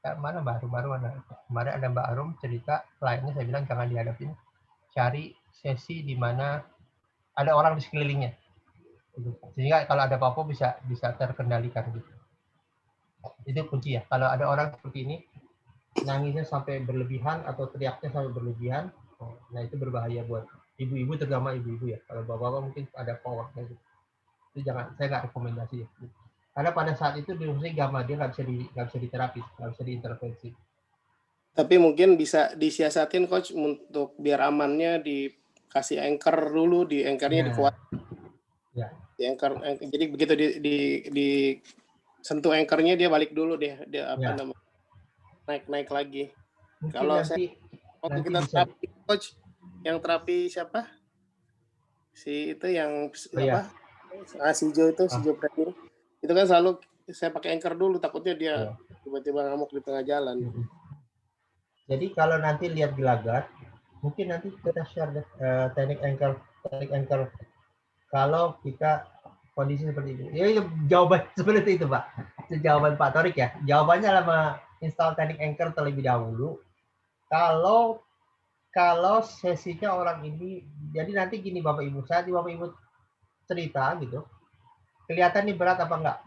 kemarin ada Mbak Arum cerita, kliennya saya bilang jangan dihadapin, cari sesi di mana ada orang di sekelilingnya, sehingga kalau ada apa-apa bisa terkendalikan gitu. Itu kunci ya. Kalau ada orang seperti ini nangisnya sampai berlebihan atau teriaknya sampai berlebihan, nah itu berbahaya buat ibu-ibu, terutama ibu-ibu ya. Kalau bapak-bapak mungkin ada power gitu. Itu jangan, saya nggak rekomendasi ya. Karena pada saat itu di musik gamma dia nggak bisa diterapi, nggak bisa diintervensi. Tapi mungkin bisa disiasatin coach untuk biar amannya dikasih anchor dulu, di anchornya dikuat. Ya. Di anchor, jadi begitu di sentuh anchornya dia balik dulu deh, dia apa namanya naik lagi. Mungkin kalau nanti, saya waktu nanti kita bisa. terapi coach, yang terapi siapa? Si itu yang apa? Si Jo itu, si Jo Premier. Itu kan selalu saya pakai anchor dulu, takutnya dia tiba-tiba ngamuk di tengah jalan. Jadi kalau nanti lihat gelagat, mungkin nanti kita share teknik anchor. Kalau kita kondisi seperti itu, ya jawaban seperti itu Pak. Itu jawaban Pak Torik ya. Jawabannya adalah install teknik anchor terlebih dahulu. Kalau sesinya orang ini, jadi nanti gini Bapak Ibu, saat Bapak Ibu cerita gitu, kelihatan nih berat apa enggak?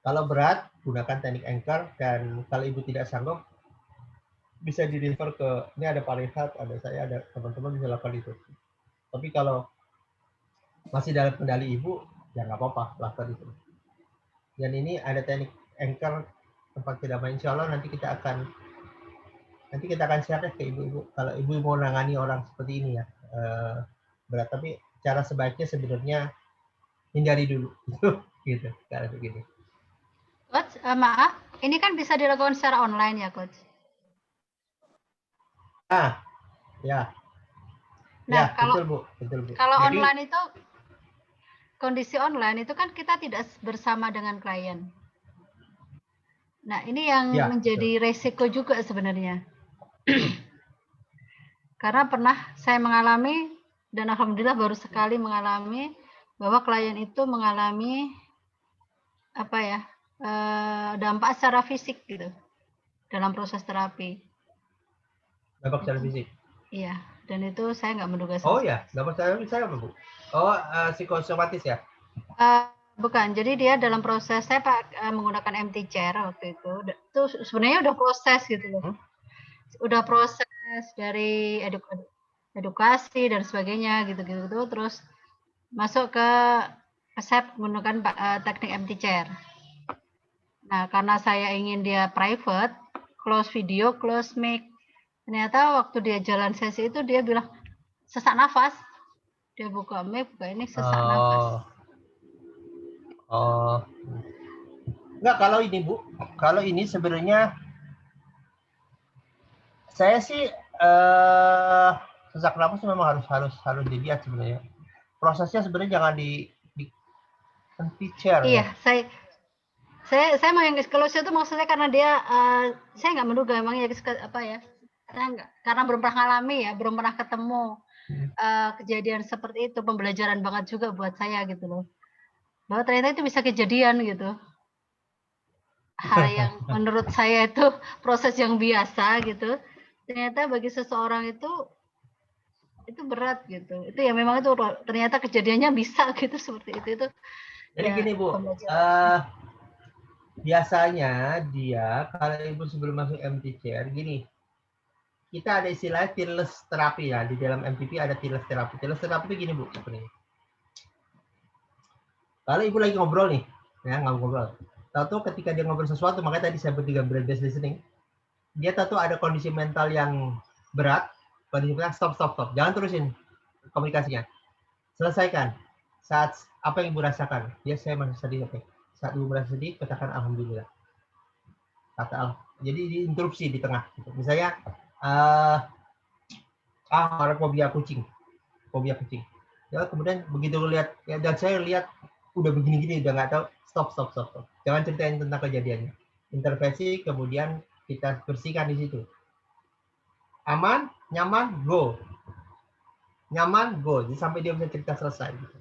Kalau berat, gunakan teknik anchor, dan kalau Ibu tidak sanggup, bisa di-refer ke, ini ada Pak Rehat, ada saya, ada teman-teman bisa lakukan itu. Tapi kalau masih dalam kendali Ibu, ya nggak apa-apa, lakukan itu. Dan ini ada teknik anchor tempat tidak main. Insya Allah nanti kita akan share ke ibu-ibu. Kalau ibu mau nangani orang seperti ini ya, berat. Tapi cara sebaiknya sebenarnya hindari dulu, gitu. Cara begini. Coach, maaf, ini kan bisa dilakukan secara online ya, Coach? Ya. Nah, ya, betul Bu. Kalau jadi, online itu, kondisi online itu kan kita tidak bersama dengan klien. Nah, ini yang menjadi resiko juga sebenarnya. Karena pernah saya mengalami, dan alhamdulillah baru sekali mengalami, bahwa klien itu mengalami dampak secara fisik gitu dalam proses terapi. Dampak secara fisik? Iya, dan itu saya nggak menduga. Oh ya, dampak secara fisik apa Bu? Oh, psikosomatis ya? Bukan, jadi dia dalam proses, saya menggunakan MT chair waktu itu. Itu sebenarnya udah proses gitu loh. Udah proses dari edukasi dan sebagainya gitu-gitu, terus masuk ke saya menggunakan teknik MT chair. Nah, karena saya ingin dia private, close video, close mic. Ternyata waktu dia jalan sesi itu dia bilang sesak nafas. Dia buka mic, buka ini sesak nafas. Enggak, kalau ini Bu, kalau ini sebenarnya saya sih sesak nafas memang harus dilihat sebenarnya. Prosesnya sebenarnya jangan di chair. Iya, ya. Saya mau yang close itu maksudnya karena dia saya nggak menduga emang ya saya nggak, karena belum pernah ngalami ya, belum pernah ketemu kejadian seperti itu, pembelajaran banget juga buat saya gitu loh, bahwa ternyata itu bisa kejadian gitu, hal yang menurut saya itu proses yang biasa gitu, ternyata bagi seseorang itu berat gitu, itu ya memang itu ternyata kejadiannya bisa gitu seperti itu Jadi Ya, gini Bu, pembelajaran. biasanya dia kalau Ibu sebelum masuk MT chair gini, kita ada istilah tearless terapi ya, di dalam MTP ada tearless terapi. Tearless terapi itu gini Bu, sebenarnya. Kalau Ibu lagi ngobrol nih, ya ngobrol. Tahu ketika dia ngobrol sesuatu, makanya tadi saya bertiga brain-based listening, dia tahu ada kondisi mental yang berat, kondisi mental stop. Jangan terusin komunikasinya. Selesaikan. Saat apa yang Ibu rasakan? Ya saya masih sedih, oke. Saat Ibu merasa sedih, katakan alhamdulillah. Jadi diinterupsi di tengah. Gitu. Misalnya, orang fobia kucing. Ya, kemudian begitu lihat, ya, dan saya lihat udah begini-gini, udah nggak tahu, stop. Jangan ceritain tentang kejadiannya. Intervensi, kemudian kita bersihkan di situ. Aman, nyaman, go. Nyaman, go. Jadi sampai dia bisa cerita selesai. Gitu.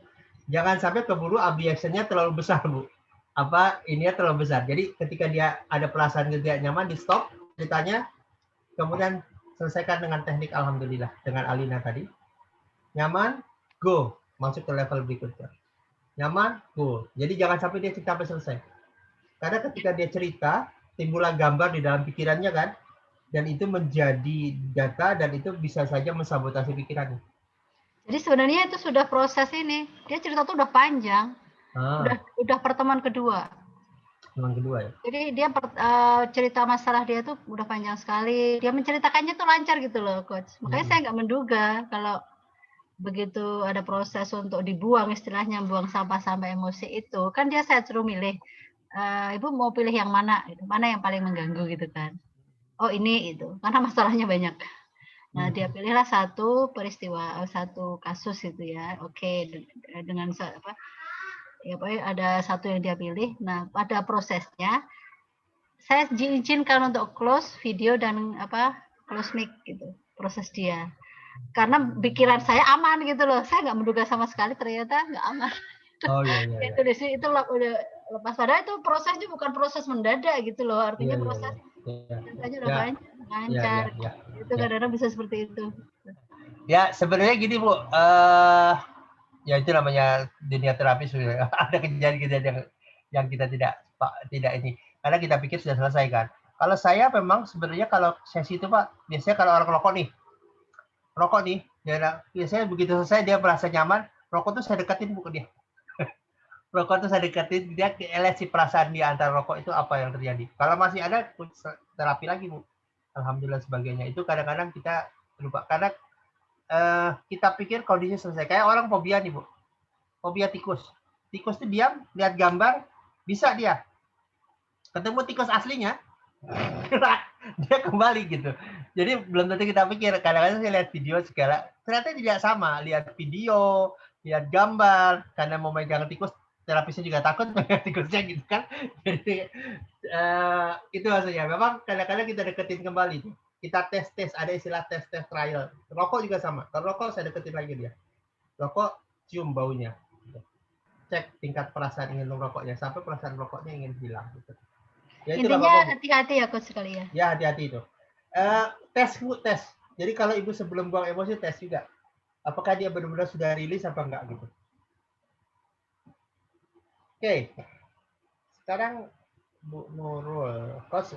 Jangan sampai keburu objection-nya terlalu besar, Bu. Ininya terlalu besar. Jadi ketika dia ada perasaan tidak nyaman, di stop ceritanya, kemudian selesaikan dengan teknik alhamdulillah, dengan Alina tadi. Nyaman, go. Masuk ke level berikutnya. Nyaman, go. Jadi jangan sampai dia cerita sampai selesai. Karena ketika dia cerita, timbullah gambar di dalam pikirannya kan, dan itu menjadi data dan itu bisa saja mensabotase pikirannya. Jadi sebenarnya itu sudah proses ini. Dia cerita tuh udah panjang. Udah pertemuan kedua. Pertemuan kedua ya. Jadi dia cerita masalah dia tuh udah panjang sekali. Dia menceritakannya tuh lancar gitu loh, coach. Makanya saya nggak menduga kalau begitu ada proses untuk dibuang, istilahnya buang sampah-sampah emosi itu, kan dia saya suruh milih. Ibu mau pilih yang mana? Mana yang paling mengganggu gitu kan? Oh ini itu, karena masalahnya banyak. Nah, dia pilihlah satu peristiwa, satu kasus gitu ya. Oke, dengan apa? Ya, ada satu yang dia pilih. Nah, pada prosesnya saya diizinkan untuk close video dan close mic gitu, proses dia. Karena pikiran saya aman gitu loh. Saya nggak menduga sama sekali ternyata nggak aman. Oh iya. Itu di situ udah lepas, padahal itu prosesnya bukan proses mendadak gitu loh. Artinya proses ceritanya udah lancar. Itu kadang-kadang bisa seperti itu. Ya sebenarnya gini Bu, ya itu namanya dunia terapi sudah ada kejadian-kejadian yang kita tidak ini, karena kita pikir sudah selesai kan. Kalau saya memang sebenarnya kalau sesi itu Pak, biasanya kalau orang rokok nih, biasanya begitu selesai dia merasa nyaman, rokok tuh saya deketin Bu ke dia. Rokok tuh saya deketin, dia lihat si perasaan di antara rokok itu apa yang terjadi. Kalau masih ada terapi lagi Bu, alhamdulillah sebagainya. Itu kadang-kadang kita lupa karena kita pikir kondisi selesai. Kayak orang fobia nih Bu, fobia tikus. Tikus itu diam, lihat gambar, bisa dia. Ketemu tikus aslinya, dia kembali gitu. Jadi belum tentu kita pikir. Kadang-kadang saya lihat video segala, ternyata tidak sama. Lihat video, lihat gambar, karena mau megang tikus, terapisnya juga takut megang tikusnya gitu kan. Jadi itu maksudnya. Memang kadang-kadang kita deketin kembali. Kita tes, ada istilah tes trial. Rokok juga sama. Kalau rokok saya deketin lagi dia. Rokok cium baunya. Cek tingkat perasaan ingin merokoknya sampai perasaan rokoknya ingin hilang gitu. Ya, intinya hati-hati ya coach sekali ya. Ya hati-hati itu. Tes. Jadi kalau ibu sebelum buang emosi tes juga. Apakah dia benar-benar sudah rilis apa enggak gitu. Oke. Sekarang Bu Nurul, coach,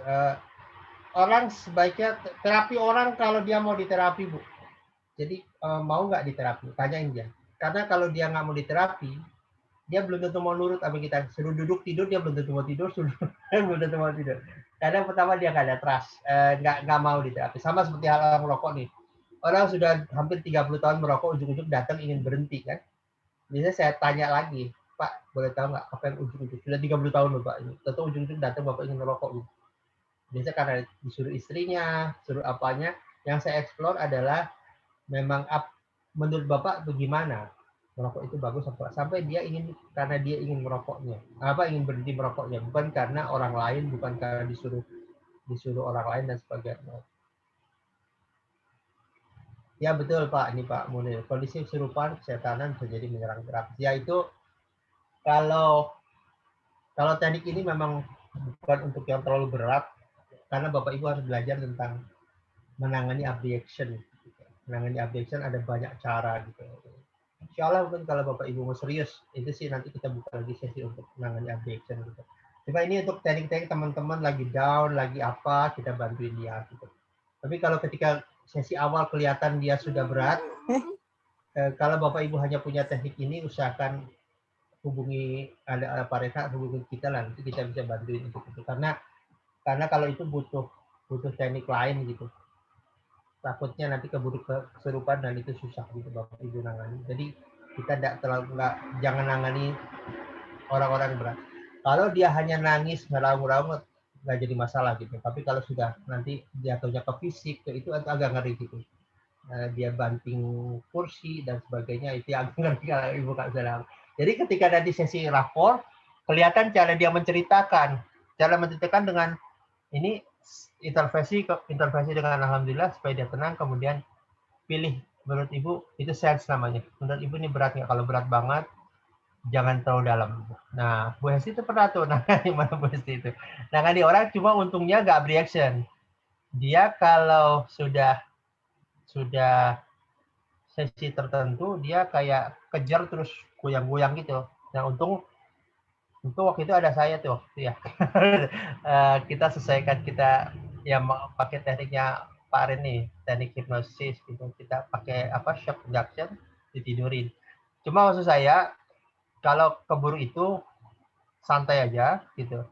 orang sebaiknya terapi orang kalau dia mau diterapi Bu. Jadi mau nggak diterapi? Tanyain dia. Karena kalau dia nggak mau diterapi, dia belum tentu mau nurut apa kita suruh duduk tidur, dia belum tentu mau tidur, belum tentu mau tidur. Karena pertama dia nggak ada trust, nggak mau diterapi. Sama seperti hal orang merokok nih. Orang sudah hampir 30 tahun merokok, ujung-ujung datang ingin berhenti kan. Biasanya saya tanya lagi, Pak, boleh tahu nggak apa yang ujung-ujung? Sudah 30 tahun loh Pak. Tentu ujung-ujung datang Bapak ingin merokok. Biasanya karena disuruh istrinya, suruh apanya. Yang saya explore adalah memang menurut Bapak bagaimana? Merokok itu bagus apa sampai dia ingin karena dia ingin merokoknya ingin berhenti merokoknya, bukan karena orang lain, bukan karena disuruh orang lain dan sebagainya. Ya betul Pak, ini Pak Munir, kondisi kesurupan kesehatan terjadi menyerang terapis. Ya itu kalau teknik ini memang bukan untuk yang terlalu berat, karena Bapak Ibu harus belajar tentang menangani abjection. Menangani abjection ada banyak cara gitu. Insya Allah mungkin kalau Bapak Ibu mau serius, itu sih nanti kita buka lagi sesi untuk menangani objection gitu. Cuma ini untuk teknik-teknik teman-teman lagi down, lagi apa, kita bantuin dia gitu. Tapi kalau ketika sesi awal kelihatan dia sudah berat, kalau Bapak Ibu hanya punya teknik ini, usahakan hubungi ada Pak Reka, hubungi kita lah, nanti kita bisa bantuin untuk itu. Karena kalau itu butuh teknik lain gitu. Takutnya nanti keburu kesurupan dan itu susah gitu Bapak Ibu nangani. Jadi kita jangan nangani orang-orang berat. Kalau dia hanya nangis ngeraung-raung nggak jadi masalah gitu. Tapi kalau sudah nanti jatuhnya ke fisik itu agak ngeri gitu. Dia banting kursi dan sebagainya itu agak ngeri kalau Ibu Kak Salam. Jadi ketika nanti sesi rapor kelihatan cara dia menceritakan dengan ini intervensi dengan alhamdulillah supaya dia tenang, kemudian pilih menurut Ibu itu sense namanya. Menurut Ibu ini berat nggak? Kalau berat banget jangan terlalu dalam. Nah, Bu Hesti itu pernah tuh nangani mana Bu Hesti itu. Nangani orang cuma untungnya nggak reaction. Dia kalau sudah sesi tertentu dia kayak kejar terus goyang-goyang gitu. Nah, untung waktu itu ada saya tuh ya. Kita selesaikan kita yang pakai tekniknya Pak Aren nih, teknik hipnosis gitu. Kita pakai shock induction, ditidurin. Cuma maksud saya kalau keburu itu santai aja gitu.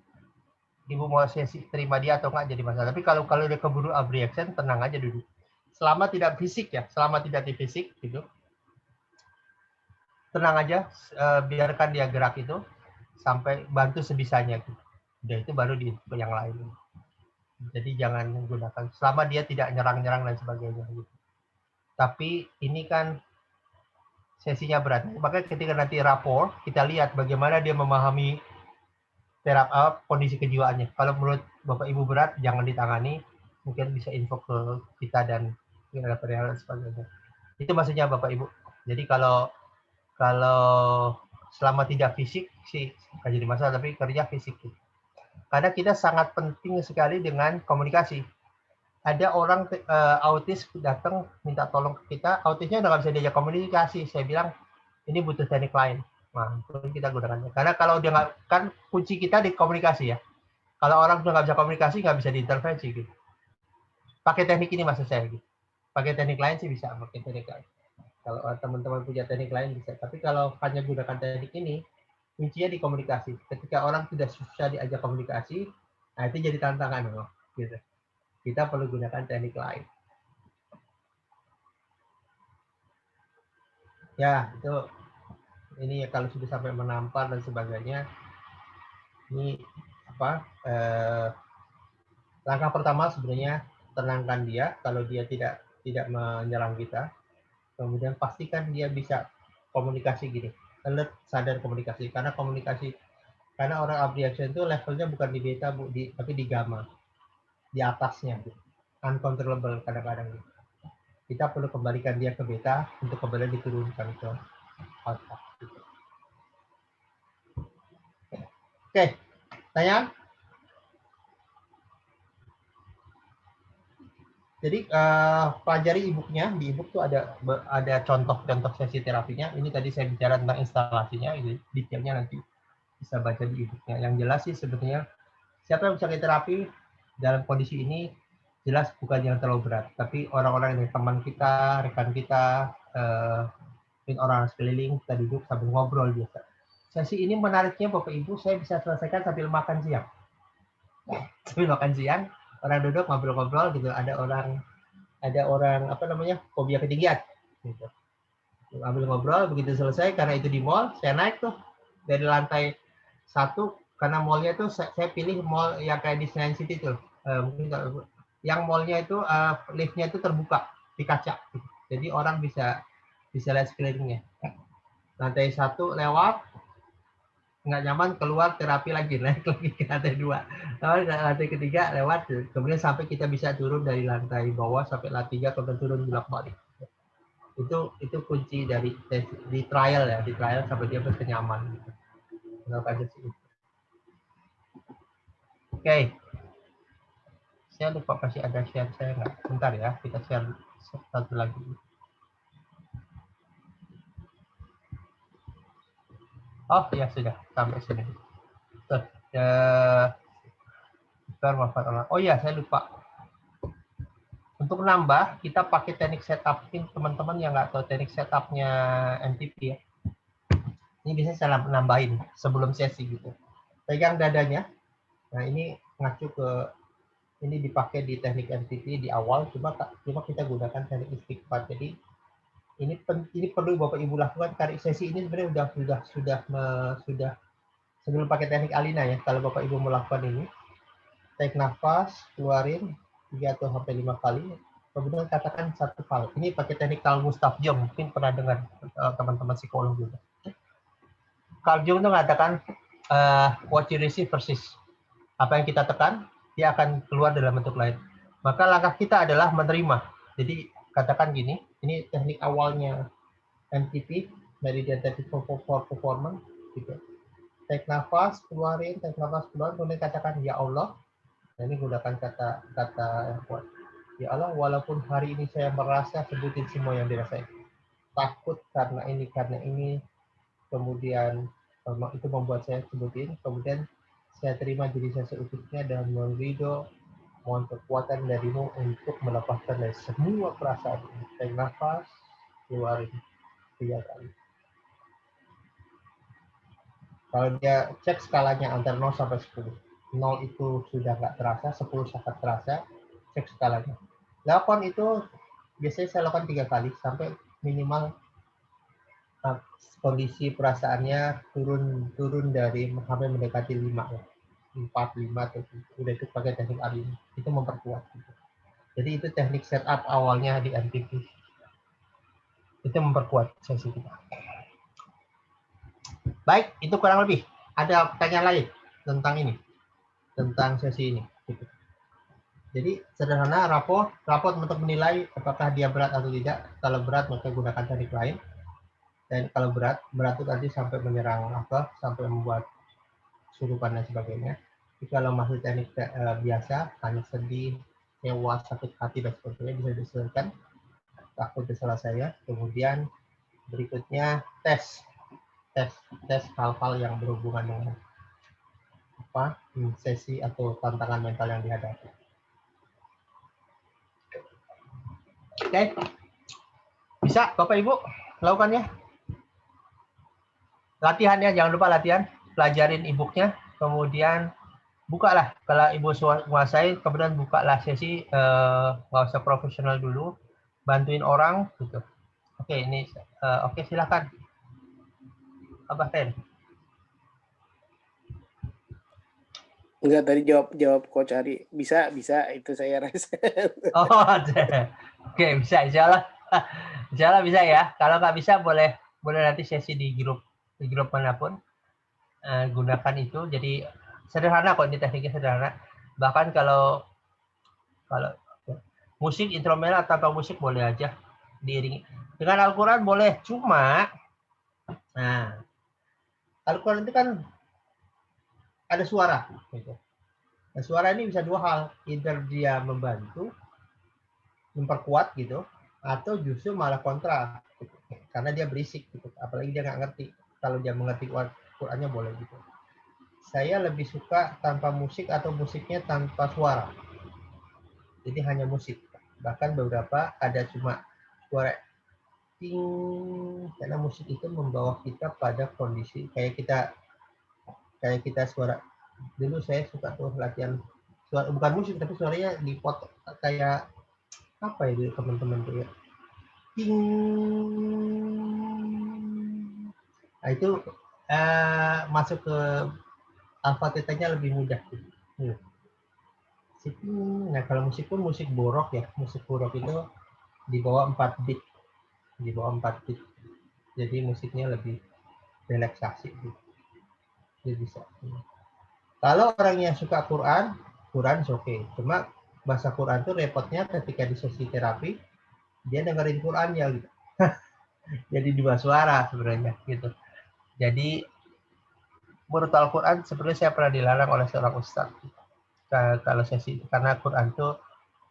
Ibu mau sesi terima dia atau enggak jadi masalah. Tapi kalau dia keburu reaction, tenang aja dulu. Selama tidak fisik ya, selama tidak di fisik gitu. Tenang aja, biarkan dia gerak itu sampai bantu sebisanya gitu. Udah itu baru di yang lain. Jadi jangan menggunakan selama dia tidak nyerang-nyerang dan sebagainya gitu. Tapi ini kan sesinya berat. Maka ketika nanti rapor, kita lihat bagaimana dia memahami kondisi kejiwaannya. Kalau menurut Bapak Ibu berat, jangan ditangani. Mungkin bisa info ke kita dan perihal dan sebagainya. Itu maksudnya Bapak Ibu. Jadi kalau selama tidak fisik sih nggak jadi masalah, tapi kerja fisik. Karena kita sangat penting sekali dengan komunikasi. Ada orang autis datang minta tolong ke kita, autisnya udah nggak bisa diajak komunikasi. Saya bilang ini butuh teknik lain. Nah, itu kita gunakannya. Karena kalau dia nggak, kan kunci kita di komunikasi ya. Kalau orang sudah nggak bisa komunikasi, nggak bisa diintervensi gitu. Pakai teknik ini maksud saya gitu. Pakai teknik lain sih bisa, pakai teknik lain. Kalau teman-teman punya teknik lain bisa. Tapi kalau hanya gunakan teknik ini, kuncinya di komunikasi. Ketika orang sudah susah diajak komunikasi, nah itu jadi tantangan loh. Gitu. Kita perlu gunakan teknik lain. Ya, itu ini kalau sudah sampai menampar dan sebagainya, ini langkah pertama sebenarnya tenangkan dia kalau dia tidak menyerang kita. Kemudian pastikan dia bisa komunikasi gini, alert, sadar komunikasi. Karena orang abreaction itu levelnya bukan di beta tapi di gamma, di atasnya, uncontrollable kadang-kadang. Kita perlu kembalikan dia ke beta untuk kembali diturunkan ke alpha. Oke, tanya? Jadi pelajari e-booknya. Di e-book tuh ada contoh sesi terapinya. Ini tadi saya bicara tentang instalasinya, ini detailnya nanti bisa baca di e-booknya. Yang jelas sih sebetulnya siapa yang bisa terapi dalam kondisi ini jelas bukan yang terlalu berat, tapi orang-orang yang teman kita, rekan kita, orang sekeliling, kita duduk sambil ngobrol biasa. Sesi ini menariknya Bapak Ibu, saya bisa selesaikan sambil makan siang. Sambil makan siang, orang duduk ngobrol-ngobrol gitu. Ada orang fobia ketinggian gitu. Ambil ngobrol, begitu selesai karena itu di mall, saya naik tuh dari lantai 1 karena mallnya itu saya pilih mall yang kayak di Senayan City tuh. Mungkin yang mallnya itu liftnya itu terbuka di kaca gitu. Jadi orang bisa lihat sekelilingnya. Lantai 1 lewat nggak nyaman, keluar terapi lagi, naik lagi ke lantai 2, lantai 3 lewat, kemudian sampai kita bisa turun dari lantai bawah sampai lantai 3, kemudian turun bolak-balik. Itu kunci dari di trial ya, di trial sampai dia nyaman gitu. Oke. Saya lupa kasih ada share saya nggak? Bentar ya, kita share satu lagi. Oh ya sudah sampai sini. Oh ya saya lupa. Untuk nambah kita pakai teknik setup. Mungkin teman-teman yang nggak tahu teknik setupnya NTP ya. Ini biasanya saya nambahin sebelum sesi gitu. Pegang dadanya. Nah ini ngacu ke ini dipakai di teknik NTP di awal. Cuma kita gunakan teknik istighfar. Jadi ini perlu Bapak Ibu lakukan karena sesi ini sebenarnya sudah sebelum pakai teknik Alina ya. Kalau Bapak Ibu melakukan ini, tarik nafas, keluarin 3 atau sampai 5 kali, kemudian katakan satu kali. Ini pakai teknik Carl Gustav Jung, mungkin pernah dengar teman-teman psikolog juga. Carl Jung itu mengatakan what you receive persis. Apa yang kita tekan, dia akan keluar dalam bentuk lain. Maka langkah kita adalah menerima. Jadi katakan gini, ini teknik awalnya MTP, Meridian Technique for Performance, gitu. Tarik nafas, keluarin, tarik nafas, keluarin, kemudian katakan ya Allah. Nah, ini gunakan kata yang kuat. Ya Allah, walaupun hari ini saya merasa, sebutin semua yang dirasain. Takut karena ini, kemudian itu membuat saya sebutin, kemudian saya terima diri saya seutuhnya dan meridho, mohon kekuatan darimu untuk melepaskan dari semua perasaan ini. Tarik nafas, keluarin 3 kali. Kalau dia cek skalanya antara 0 sampai 10. 0 itu sudah nggak terasa, 10 sangat terasa, cek skalanya. Lakukan itu biasanya saya lakukan 3 kali sampai minimal kondisi perasaannya turun dari sampai mendekati 5 ya. 4, 5 atau udah itu pakai teknik ALI. Itu memperkuat. Jadi itu teknik setup awalnya di NTP. Itu memperkuat sesi kita. Baik, itu kurang lebih. Ada pertanyaan lain tentang ini, tentang sesi ini. Jadi sederhana raport untuk menilai apakah dia berat atau tidak. Kalau berat maka gunakan teknik lain. Dan kalau berat itu nanti sampai menyerang sampai membuat surupan dan sebagainya. Jadi kalau masih teknik biasa, hanya sedih, kecewa, sakit hati dan sebagainya bisa diselesaikan. Takut salah saya. Kemudian berikutnya tes hal-hal yang berhubungan dengan sesi atau tantangan mental yang dihadapi. Oke. Bisa Bapak Ibu lakukannya. Latihan ya, jangan lupa latihan, pelajarin e-booknya, kemudian bukalah kalau Ibu menguasai, kemudian bukalah sesi nggak usah profesional dulu, bantuin orang gitu. Oke, ini oke silakan. Apa Ten? Enggak, tadi jawab Coach Ari. Bisa itu saya rasa. Oh, oke, bisa insyaallah bisa ya. Kalau nggak bisa boleh nanti sesi di grup manapun gunakan itu. Jadi sederhana kok, ini tekniknya sederhana. Bahkan kalau musik instrumental tanpa musik boleh aja diiringi. Dengan Al-Quran boleh, cuma Al-Quran itu kan ada suara. Gitu. Nah, suara ini bisa 2 hal, either dia membantu, memperkuat gitu, atau justru malah kontra, gitu. Karena dia berisik, gitu. Apalagi dia nggak ngerti. Kalau dia mengerti Qurannya boleh gitu. Saya lebih suka tanpa musik atau musiknya tanpa suara. Jadi hanya musik. Bahkan beberapa ada cuma suara ting, karena musik itu membawa kita pada kondisi kayak kita suara. Dulu saya suka tuh latihan suara, bukan musik tapi suaranya dipotong kayak apa ya teman-teman tuh ya. Ting. Nah itu masuk ke Al-Fatihahnya lebih mudah. Nah kalau musik pun musik borok ya, musik borok itu di bawah 4 beat, jadi musiknya lebih relaksasi gitu. Jadi bisa. Kalau orang yang suka Quran oke. Cuma bahasa Quran itu repotnya ketika di sesi terapi dia dengerin Qurannya gitu. Jadi 2 suara sebenarnya gitu. Jadi menurut Al-Quran sebenarnya saya pernah dilarang oleh seorang ustaz kalau sesi, karena Quran itu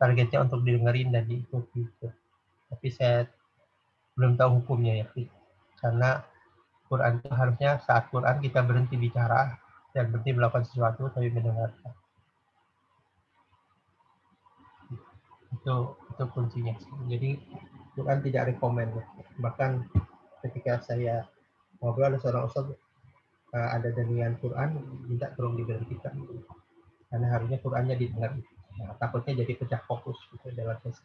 targetnya untuk didengerin dan diikuti gitu. Tapi saya belum tahu hukumnya ya, karena Quran itu harusnya saat Quran kita berhenti bicara dan berhenti melakukan sesuatu tapi mendengarkan. Itu kuncinya. Jadi Quran tidak rekomend. Bahkan ketika saya ngobrol ada seorang ustaz ada dengan Quran, minta tolong diberhentikan. Karena harusnya Qurannya didengar. Nah, takutnya jadi pecah fokus gitu dalam sesi.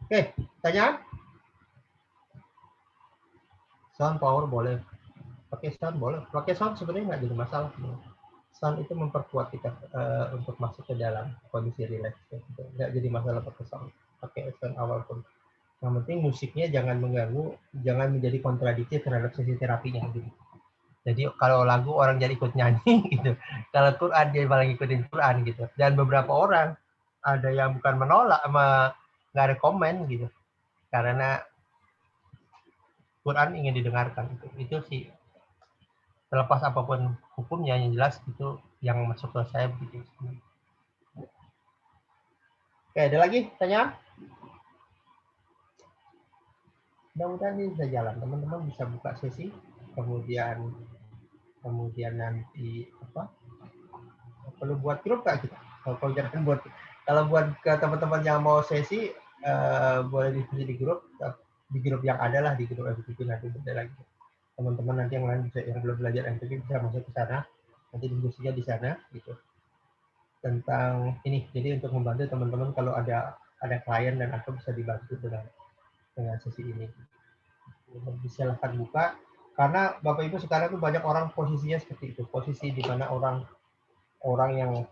Oke, tanya? Sound power boleh. Pakai sound boleh. Pakai sound sebenarnya nggak jadi masalah. Sound itu memperkuat kita untuk masuk ke dalam kondisi relax. Gitu. Nggak jadi masalah pakai sound. Pakai sound awal pun. Yang penting musiknya jangan mengganggu, jangan menjadi kontradiksi terhadap sesi terapinya. Gitu. Jadi kalau lagu orang jadi ikut nyanyi gitu. Kalau Quran dia malah ngikutin Quran gitu. Dan beberapa orang ada yang bukan menolak sama nggak ada komen gitu. Karena Quran ingin didengarkan gitu. Itu sih terlepas apapun hukumnya yang jelas itu yang masuk ke saya begitu. Oke, ada lagi tanya? Mudah-mudahan ini bisa jalan. Teman-teman bisa buka sesi, kemudian nanti apa? Perlu buat grup nggak kita? Kalau buat ke teman-teman yang mau sesi boleh diskusi di grup yang ada lah, di grup MTP nanti beda lagi. Teman-teman nanti yang lain bisa, yang belum belajar MTP bisa masuk ke sana, nanti diskusinya di sana gitu tentang ini. Jadi untuk membantu teman-teman kalau ada klien dan aku bisa dibantu dengan sesi ini. Silahkan buka, karena Bapak Ibu sekarang tuh banyak orang posisinya seperti itu, posisi di mana orang yang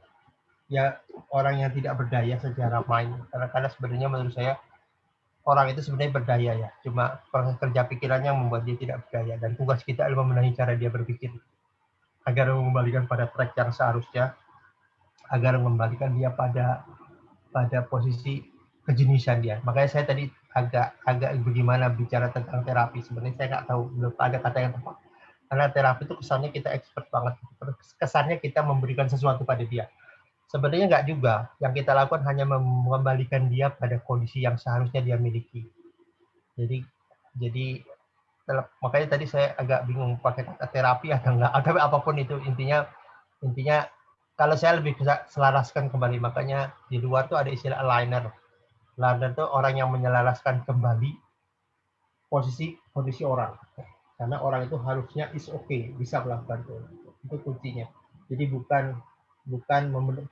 tidak berdaya secara main. Karena sebenarnya menurut saya orang itu sebenarnya berdaya ya, cuma proses kerja pikirannya yang membuat dia tidak berdaya, dan tugas kita adalah membenahi cara dia berpikir agar mengembalikan pada track yang seharusnya, agar mengembalikan dia pada posisi kejeniusan dia. Makanya saya tadi agak bagaimana bicara tentang terapi. Sebenarnya saya nggak tahu, belum ada kata yang tepat. Karena terapi itu kesannya kita expert banget. Kesannya kita memberikan sesuatu pada dia. Sebenarnya nggak juga. Yang kita lakukan hanya mengembalikan dia pada kondisi yang seharusnya dia miliki. Jadi makanya tadi saya agak bingung pakai kata terapi atau enggak. Tapi apapun itu, intinya kalau saya lebih bisa selaraskan kembali. Makanya di luar tuh ada istilah aligner. Aligner itu orang yang menyelaraskan kembali posisi orang. Karena orang itu harusnya is okay, bisa melakukan itu kuncinya. Jadi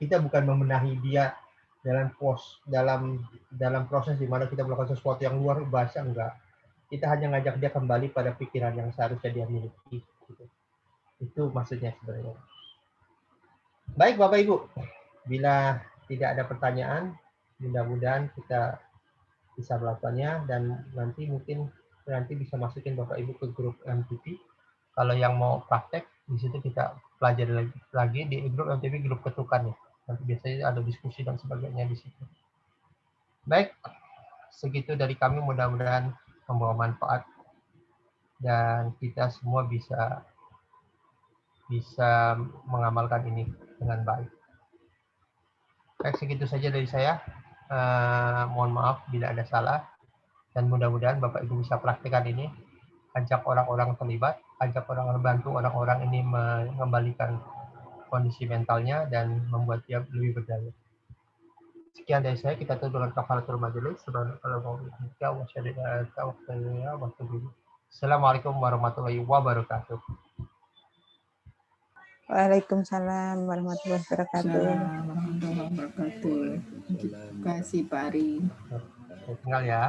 kita bukan membenahi dia dalam proses di mana kita melakukan sesuatu yang luar biasa, enggak. Kita hanya ngajak dia kembali pada pikiran yang seharusnya dia miliki. Gitu. Itu maksudnya sebenarnya. Baik Bapak Ibu, bila tidak ada pertanyaan, mudah-mudahan kita bisa melakukannya, dan nanti bisa masukin Bapak Ibu ke grup MTP. Kalau yang mau praktek, di situ kita pelajari lagi di grup MTP, grup ketukan ya. Nanti biasanya ada diskusi dan sebagainya di situ. Baik, segitu dari kami, mudah-mudahan membawa manfaat dan kita semua bisa mengamalkan ini dengan baik. Baik, segitu saja dari saya. Mohon maaf bila ada salah, dan mudah-mudahan Bapak Ibu bisa praktekkan ini, ajak orang-orang terlibat, ajak bantu orang-orang ini mengembalikan kondisi mentalnya dan membuat dia lebih berdaya. Sekian dari saya, kita tutup dengan kafaratul majelis. Assalamualaikum warahmatullahi wabarakatuh. Waalaikumsalam warahmatullahi wabarakatuh. Warahmatullahi wabarakatuh. Terima kasih Pak Ari. Tinggal ya.